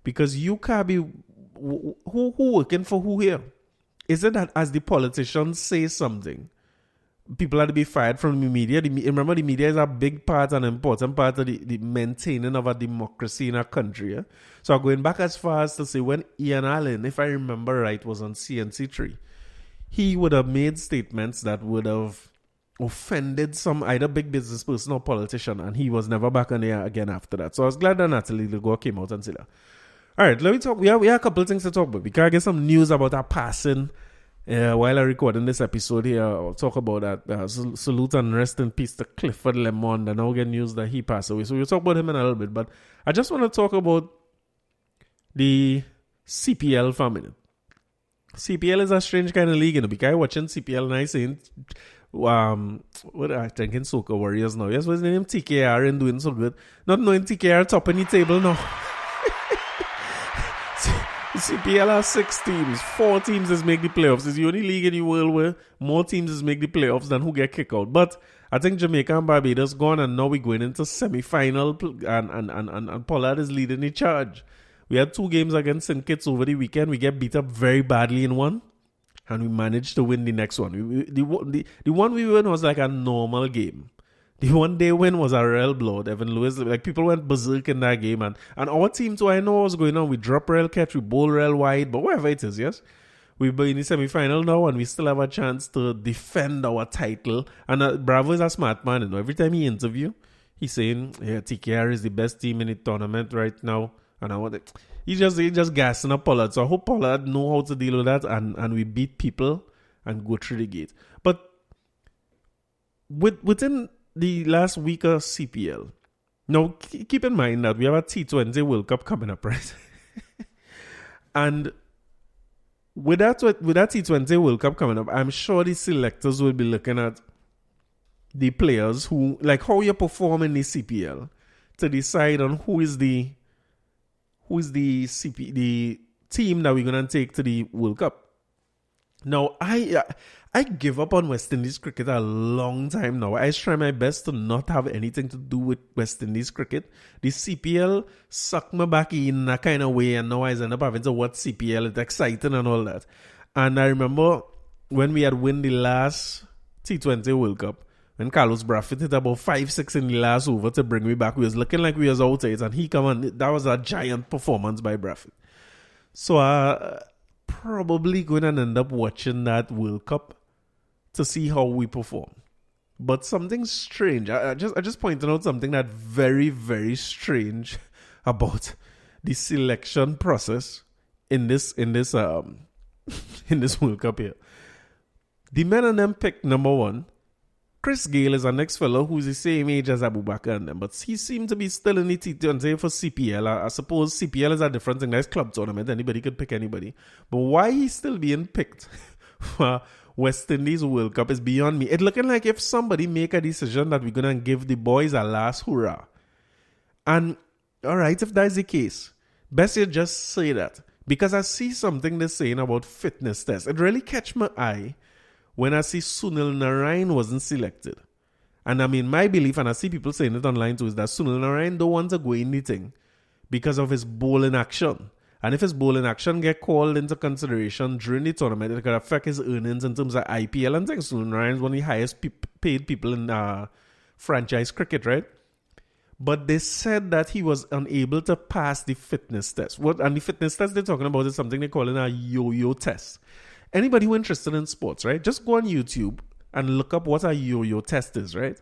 because you can't be who working for who here? Is it that as the politicians say something, people are to be fired from the media? Remember, the media is a big part, an important part of the maintaining of a democracy in our country. Yeah? So I'm going back as far as to say when Ian Allen, if I remember right, was on CNC3, he would have made statements that would have offended some either big business person or politician, and he was never back on air again after that. So I was glad that Natalie Legault came out and said that. All right, let me talk. We have a couple of things to talk about. We can get some news about our passing. While I'm recording this episode here, I'll talk about that. Salute and rest in peace to Clifford Lemond. And now get news that he passed away. So we'll talk about him in a little bit. But I just want to talk about the CPL for a minute. CPL is a strange kind of league, because I'm watching CPL and I saying, what are I thinking? Soca Warriors now. Yes, what's the name? TKR and doing so good. Not knowing TKR top in the table now. CPL has 6 teams. 4 teams is make the playoffs. It's the only league in the world where more teams is make the playoffs than who get kicked out. But I think Jamaica and Barbados gone, and now we're going into semi-final, and Pollard is leading the charge. We had 2 games against St. Kitts over the weekend. We get beat up very badly in one. and we managed to win the next one. The one we won was like a normal game. The one they win was a real blood. Evan Lewis, like people went berserk in that game, and our team too. I know what was going on. We drop real catch, we bowl real wide, but whatever it is, yes. We're in the semi-final now, and we still have a chance to defend our title. And Bravo is a smart man, you know. Every time he interview, he's saying, "Yeah, TKR is the best team in the tournament right now." And I want it. He's just gassing up Pollard. So I hope Pollard know how to deal with that, and we beat people and go through the gate. But within the last week of CPL, now keep in mind that we have a T20 World Cup coming up, right? And with that T20 World Cup coming up, I'm sure the selectors will be looking at the players who, like how you perform in the CPL, to decide on who is the team that we're gonna take to the World Cup. Now, I give up on West Indies cricket a long time now. I try my best to not have anything to do with West Indies cricket. The CPL sucked me back in a kind of way, and now I end up having to watch CPL. It's exciting and all that. And I remember when we had won the last T20 World Cup, when Carlos Brathwaite hit about 5-6 in the last over to bring me back, we was looking like we was outside, and he come on. That was a giant performance by Brathwaite. So probably going to end up watching that World Cup to see how we perform. But something strange. I just pointed out something that very, very strange about the selection process in this in this World Cup here. The men and them picked number 1. Chris Gayle is our next fellow who's the same age as Abubakar and them, but he seemed to be still in the T20 for CPL. I suppose CPL is a different thing. That's club tournament. Anybody could pick anybody. But why he's still being picked for West Indies World Cup is beyond me. It's looking like if somebody make a decision that we're going to give the boys a last hurrah. And, all right, if that's the case, best you just say that. Because I see something they're saying about fitness tests. It really catch my eye when I see Sunil Narayan wasn't selected. And I mean, my belief, and I see people saying it online too, is that Sunil Narayan don't want to go in the thing because of his bowling action. And if his bowling action get called into consideration during the tournament, it could affect his earnings in terms of IPL and things. Sunil Narayan is one of the highest paid people in franchise cricket, right? But they said that he was unable to pass the fitness test. And the fitness test they're talking about is something they call a yo-yo test. Anybody who interested in sports, right? Just go on YouTube and look up what a yo-yo test is, right?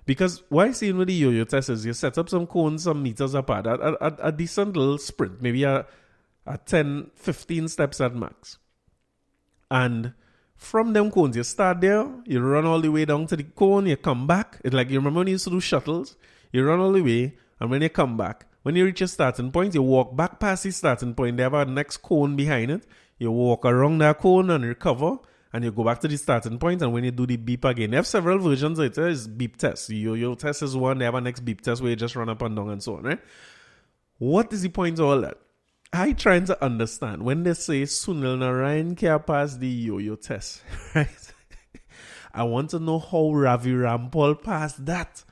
Because what I see with the yo-yo test is you set up some cones some meters apart, a decent little sprint, maybe a 10, 15 steps at max. And from them cones, you start there, you run all the way down to the cone, you come back. It's like, you remember when you used to do shuttles? You run all the way, and when you come back, when you reach your starting point, you walk back past the starting point. They have a next cone behind it. You walk around that cone and recover, and you go back to the starting point. And when you do the beep again, they have several versions of it. There's beep test. Yo-yo test is one. They have a next beep test where you just run up and down and so on, right? What is the point of all that? I trying to understand when they say Sunil Narayan can't pass the yo-yo test, right? I want to know how Ravi Rampal passed that.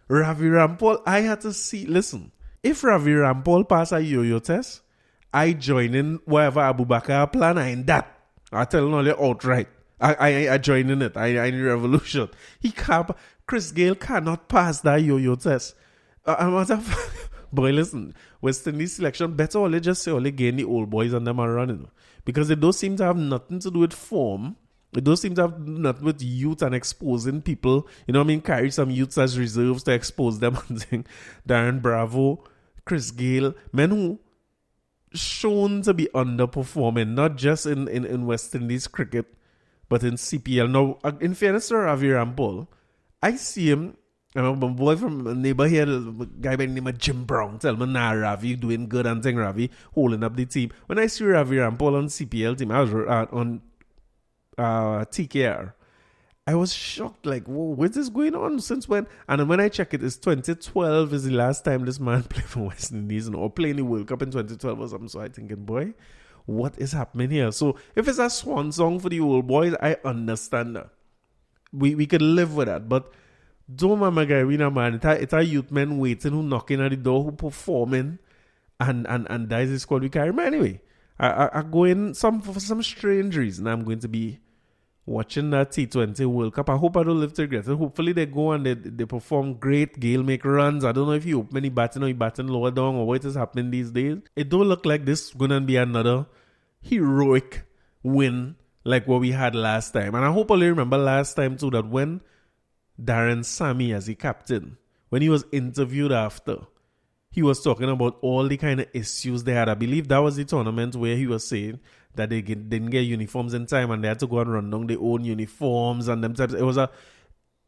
Ravi Rampal, I had to see, listen, if Ravi Rampal pass a yo-yo test, I join in whatever Abubakar plan. I in that. I tell you outright. I join in it. I in revolution. He can't. Chris Gayle cannot pass that yo-yo test. Boy, listen. West Indies selection better only just say only gain the old boys and them are running, because it does seem to have nothing to do with form. It does seem to have nothing with youth and exposing people. You know what I mean? Carry some youths as reserves to expose them and thing. Darren Bravo, Chris Gayle, men who shown to be underperforming, not just in West Indies cricket, but in CPL. Now, in fairness to Ravi Rampal, I see him, my boy from a neighbor here, a guy by the name of Jim Brown, tell me, nah, Ravi doing good and thing, Ravi holding up the team. When I see Ravi Rampal on CPL team, I was on TKR, I was shocked, like, whoa, what is going on? Since when? And then when I check it, it's 2012 is the last time this man played for West Indies, or playing the World Cup in 2012 or something. So I thinking, boy, what is happening here? So if it's a swan song for the old boys, I understand that. We could live with that. But don't my guy, we know, man, it's a youth men waiting who knocking at the door, who performing, and that is the squad we carry. But anyway, I go in for some strange reason. I'm going to be watching that T20 World Cup. I hope I don't live to regret it. Hopefully they go and they perform great. Gale make runs. I don't know if he open any batting or he batting lower down or what is happening these days. It don't look like this gonna be another heroic win like what we had last time. And I hope I'll remember last time too that when Darren Sammy as the captain, when he was interviewed after, he was talking about all the kind of issues they had. I believe that was the tournament where he was saying that they didn't get uniforms in time and they had to go and run down their own uniforms and them types. It was a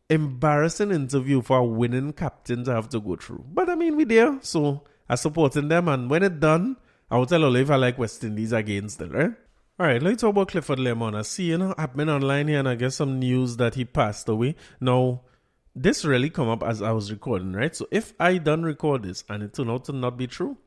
embarrassing interview for a winning captain to have to go through. But I mean, we there, so I supporting them, and when it's done, I will tell Ole if I like West Indies against it, right? Alright, let's talk about Clifford Lemon. I see, I've been online here and I get some news that he passed away. Now, this really come up as I was recording, right? So if I done record this and it turned out to not be true,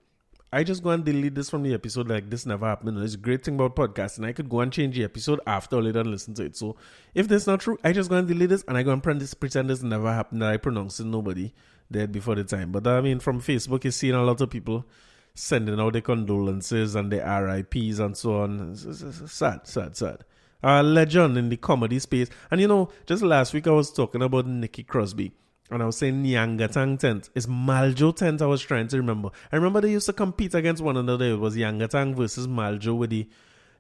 I just go and delete this from the episode like this never happened. And it's a great thing about podcasting. I could go and change the episode after Ole done listen to it. So if this not true, I just go and delete this and I go and pretend this never happened, that I pronounced it nobody dead before the time. But I mean, from Facebook, you're seeing a lot of people sending out their condolences and their RIPs and so on. Sad. A legend in the comedy space. And just last week I was talking about Nicky Crosby. And I was saying Yangatang tent. It's Maljo tent I was trying to remember. I remember they used to compete against one another. It was Yangatang versus Maljo with the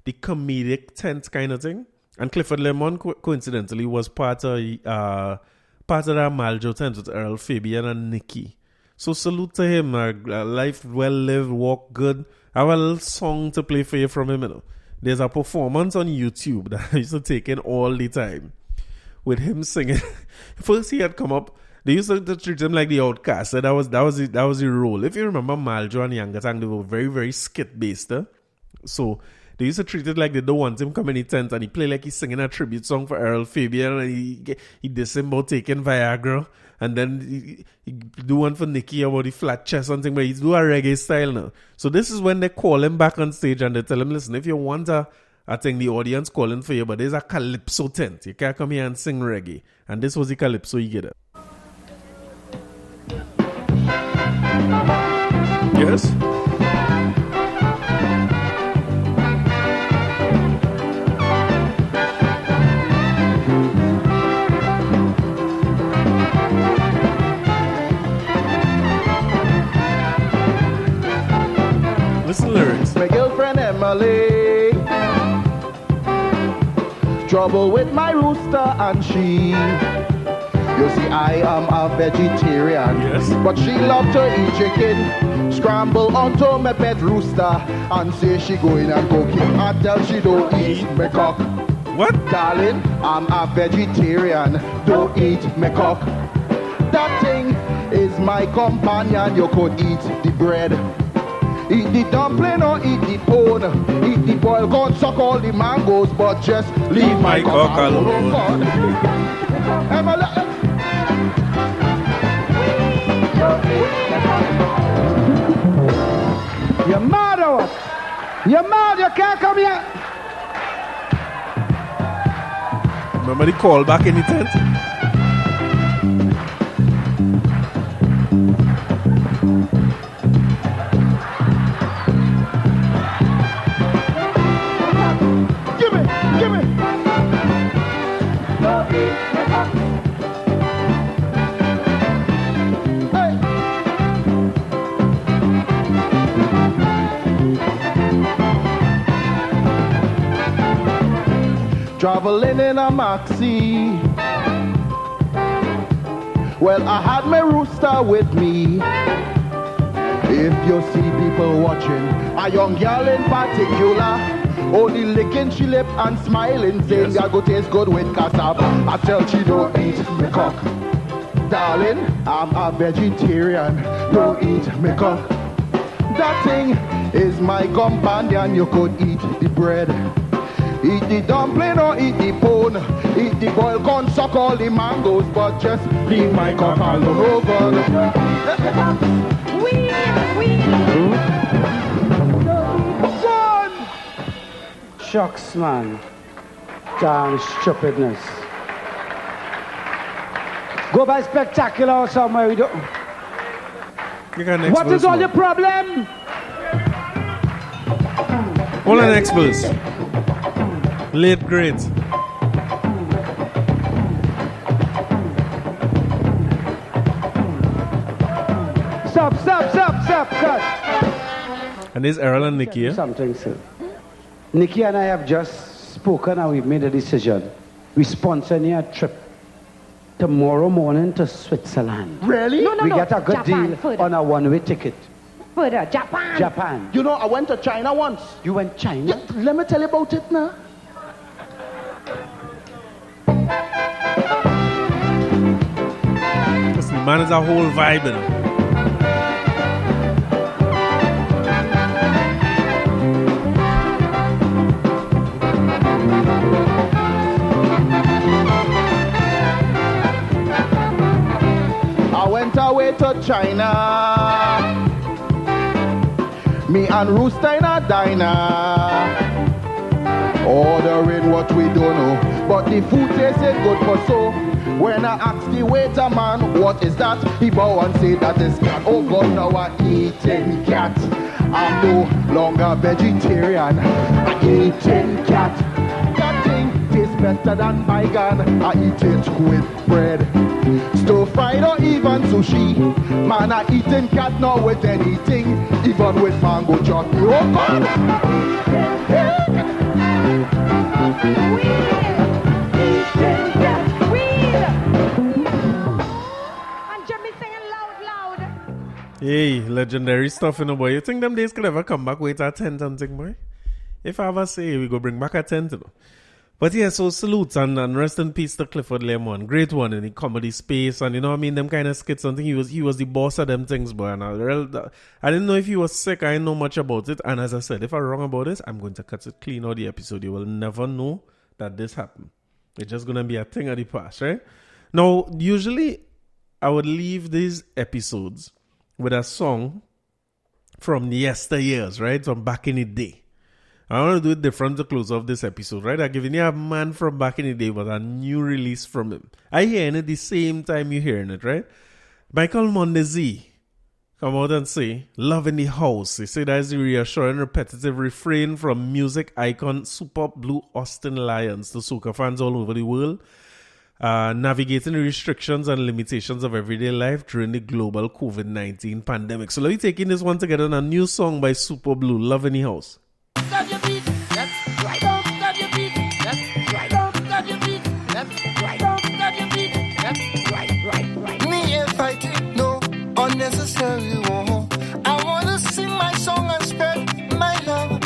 comedic tent kind of thing. And Clifford Lemon, coincidentally, was part of that Maljo tent with Earl Fabian and Nicky. So salute to him. Life well lived, walk good. I have a little song to play for you from him. There's a performance on YouTube that I used to take in all the time with him singing. First he had come up. They used to treat him like the outcast. So that was the role. If you remember Maljo and Yangatang, they were very, very skit-based. So they used to treat it like they don't want him coming in the tent, and he play like he's singing a tribute song for Earl Fabian, and he diss him about taking Viagra, and then he do one for Nicky about the flat chest and thing, but he's do a reggae style now. So this is when they call him back on stage and they tell him, listen, if you want I think the audience calling for you, but there's a calypso tent. You can't come here and sing reggae. And this was the calypso you get it. Yes? Listen to lyrics. My girlfriend Emily, trouble with my rooster and she. You see, I am a vegetarian, yes, but she love to eat chicken. Scramble onto my pet rooster and say she going and cooking. I tell she don't eat me cock. What? Darling, I'm a vegetarian. Don't eat me cock. That thing is my companion. You could eat the bread, eat the dumpling or eat the bone, eat the boiled corn, suck all the mangoes, but just leave my cock alone. Emily. You're mad or what? You're mad, you can't come here. Remember the call back in the tent? Give me. Hey. Traveling in a maxi. Well, I had my rooster with me. If you see people watching, a young girl in particular, only licking she lip and smiling, saying that go taste good with cassava. I tell she don't eat me cock. Darling, I'm a vegetarian. Don't eat me cock. That thing is my companion. You could eat the bread, eat the dumpling or eat the bone, eat the boiled corn, suck all the mangoes, but just leave my cock alone. Shucks, man. Damn stupidness. Go by Spectacular or somewhere. We don't... You got next What is all the problem? Hold on, next verse. Late grades. Stop, cut. And this Errol and Nikki, yeah? Something, sir. Nikki and I have just spoken and we've made a decision. We sponsoring a trip tomorrow morning to Switzerland. Really? We get a good Japan, deal further. on a one-way ticket. Further, Japan. Japan. You know, I went to China once. You went China? Let me tell you about it now. Listen, man, is a whole vibe, you know. I went away to China. Me and Rooster in a diner. Ordering what we don't know. But the food tasted good for so. When I asked the waiter man, what is that? He bow and say that is cat. Oh God, now I eating cat. I'm no longer vegetarian. I eating cat. That thing tastes better than my gun. I eat it with bread. Stir fried or even sushi. Man, I eating cat not with anything. Even with mango chutney. Oh God! And Jimmy singing loud. Hey, legendary stuff, you know, boy. You think them days could ever come back with a tent and thing, boy? If I ever say, we go bring back a tent, you know. But yeah, so salutes and rest in peace to Clifford Lemon. Great one in the comedy space, and you know what I mean, them kind of skits and thing. He was the boss of them things, boy. And I didn't know if he was sick. I didn't know much about it. And as I said, if I'm wrong about this, I'm going to cut it clean out the episode. You will never know that this happened. It's just gonna be a thing of the past, right? Now, usually I would leave these episodes with a song from the yesteryears, right? From back in the day. I want to do it different to close off this episode, right? I'm giving you a man from back in the day, but a new release from him. I hearing it the same time you're hearing it, right? Michael Mondesi come out and say, "Love in the house." He said that is the reassuring, repetitive refrain from music icon Super Blue Austin Lions to soca fans all over the world, navigating the restrictions and limitations of everyday life during the global COVID-19 pandemic. So let me take in this one together on a new song by Super Blue, "Love in the House." Me ain't fighting no unnecessary war. I wanna sing my song and spread my love.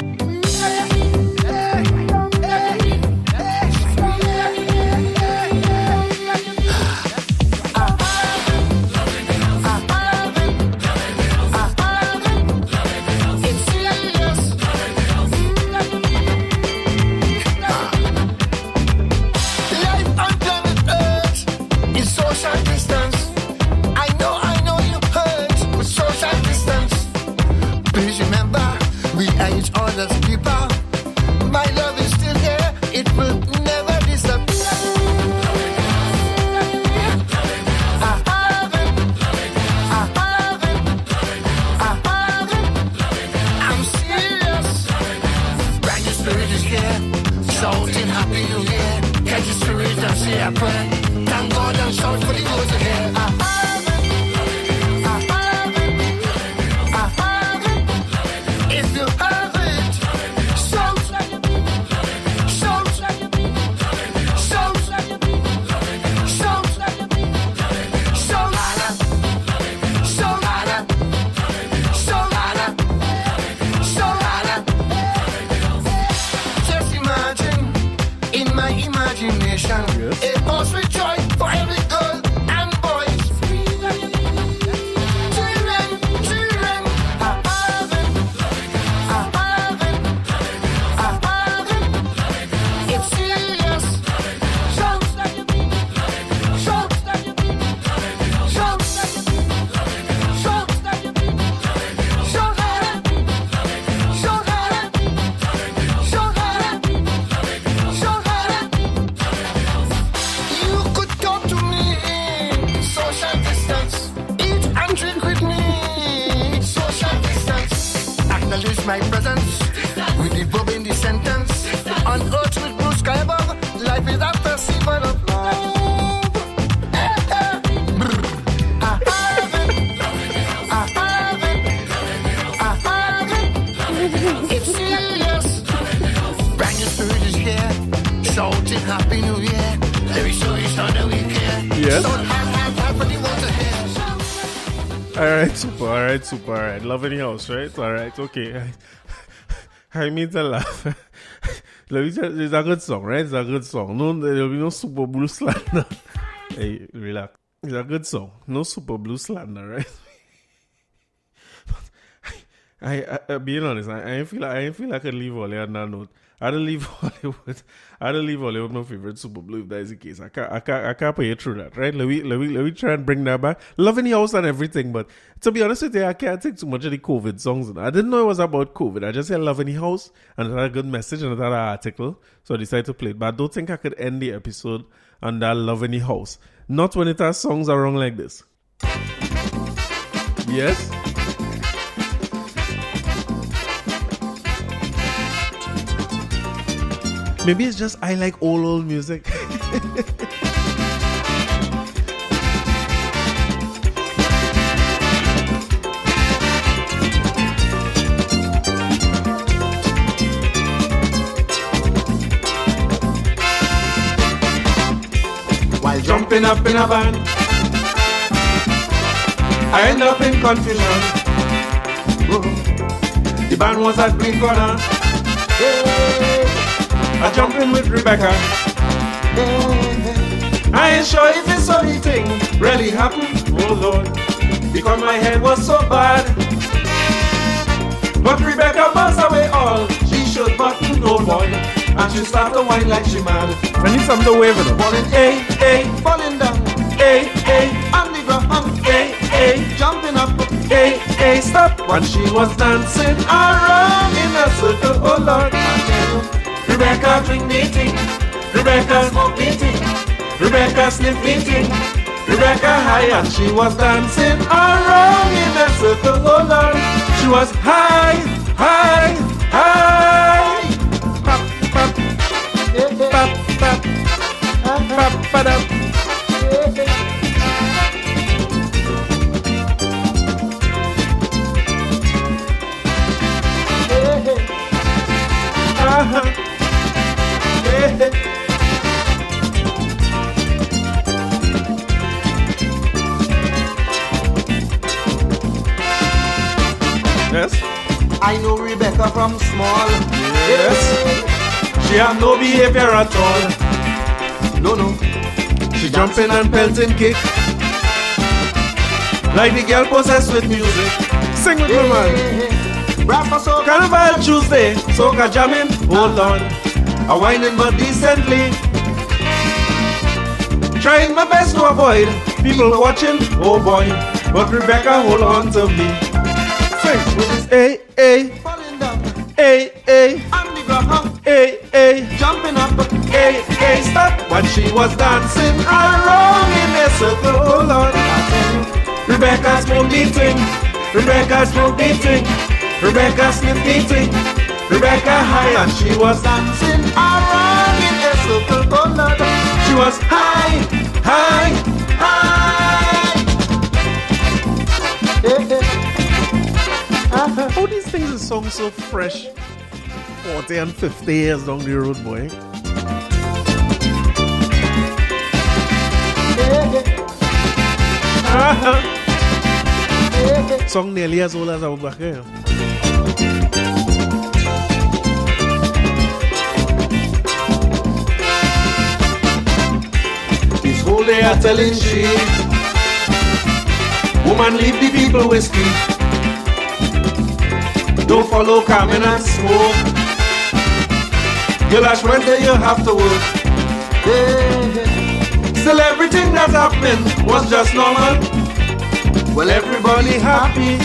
Thank God and shout for the goals ahead. If you have it, shout, shout, shout, shout, just imagine in my imagination. It was with joy for every girl and boys. Children, it's serious. Shout, shout, shout, you could come to me, social distance, eat and drink with me, social distance, acknowledge my presence with the bob in Happy New Year. Let me show you that we care. Yes. So hard for the world to hear. Alright, super, alright. Love in the house, right? Alright, okay. I mean to laugh. Let me tell you, it's a good song, right? It's a good song. No, there'll be no super blue slander. Hey, relax. It's a good song. No super blue slander, right? I being honest, I feel like I could leave Ole on that note. I don't leave Ole with my favorite super blue if that is the case. I can't pay you through that, right? Let me try and bring that back. Love in the house and everything, but to be honest with you, I can't take too much of the COVID songs. I didn't know it was about COVID. I just said Love in the House and it had a good message and it had an article, so I decided to play it. But I don't think I could end the episode on that Love in the House. Not when it has songs are wrong like this. Yes. Maybe it's just I like old music. While jumping up in a van, I end up in confusion. The band was at Green Corner. I jump in with Rebecca. I ain't sure if this only thing really happened, oh Lord, because my head was so bad. But Rebecca buzzed away all she should button, oh boy, and she started to whine like she mad. I need something to wave it up. Falling, falling down, on the ground, jumping up, stop. When she was dancing around in a circle, oh Lord, Rebecca drink me ting, Rebecca smoke me ting, Rebecca sniff me ting, Rebecca high, and she was dancing around in a circle, oh Lord. She was high, high, high. Pop, pop, pop, pop, pop, pop, pop. Yes. I know Rebecca from small. Yes. She have no behavior at all. No. She jumping and pelting kick like the girl possessed with music. Sing with me, man. Carnival Tuesday, soca jamming, hold on. A whining but decently. Trying my best to avoid people watching, oh boy. But Rebecca, hold on to me. Sing with this falling down, on the ground, jumping up, stop. When she was dancing around in a circle, oh Lord, I tell you, Rebecca smoke beating, Rebecca smoke beating, Rebecca sniff beating, Rebecca high, and she was dancing around in a circle, oh Lord, she was high, high, high. How these things are songs so fresh 40 and 50 years down the road, boy. Song nearly as old as our back here. This whole day I telling she, woman leave the people whiskey. Don't follow Carmen and smoke. Girl, Ash Wednesday you have to work. Still everything that's happening was just normal. Well, everybody happy.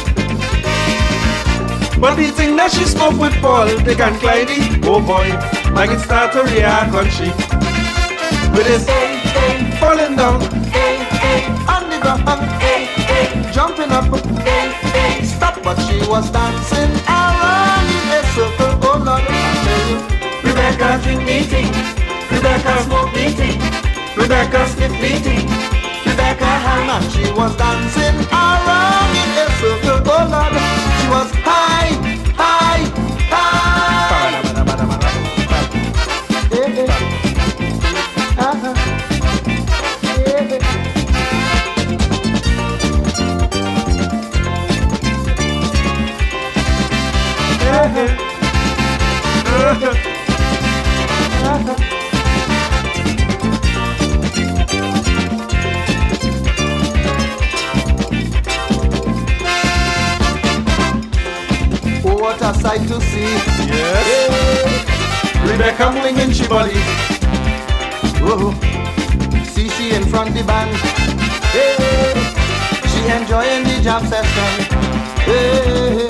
But the thing that she spoke with Paul, they can Clyde, oh boy, like it start to react on she. With his falling down, on the ground, jumping up, stop. But she was dancing around in a circle, oh Lord, I tell you. Rebecca drink meeting, Rebecca smoke meeting, Rebecca sniff meeting, Rebecca high, and she was dancing around in a circle, oh Lord. She was high, high, high. Oh, what a sight to see. Yes. Hey, Rebecca flinging she body. Oh, see she in front the band. Hey, she enjoying the jam session. Hey,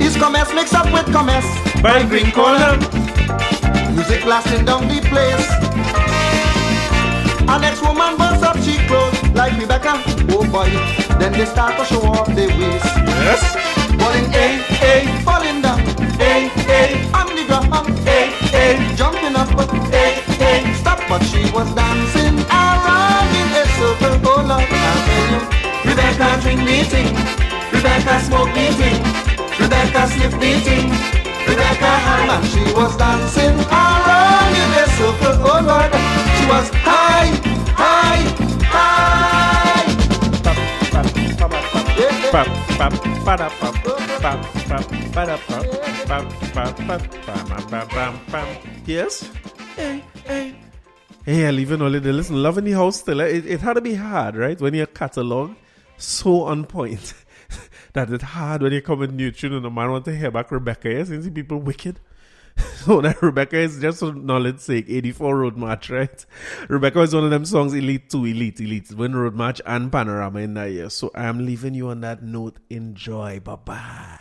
is commerce mixed up with commerce By Green Corner. Music blasting down the place. Our next woman bursts up she clothes like Rebecca. Oh boy, then they start to show off their waist. Yes. Falling A, falling down A, on the ground A, jumping up A, stop. But she was dancing around in a circle. Oh Lord, I tell you, Rebecca drink meeting, Rebecca smoke meeting, Rebecca sniff meeting, Rebecca hand, and she was dancing around in a circle. Oh Lord, she was high, high, high. Pap, pap, pada, pap, pap, pap, pada, pap, pap, pap, pap, pam, pam, pam, pam. Yes? Hey, I leaving all it. Listen, Love in the House still. It had to be hard, right? When your catalog so on point that it's hard when you come with new tune and the man want to hear back Rebecca. Yes, you see people wicked. So that Rebecca is just for knowledge sake, 84 Road March, right? Rebecca is one of them songs, Elite 2, Elite. Win Road March and Panorama in that year. So I am leaving you on that note. Enjoy. Bye-bye.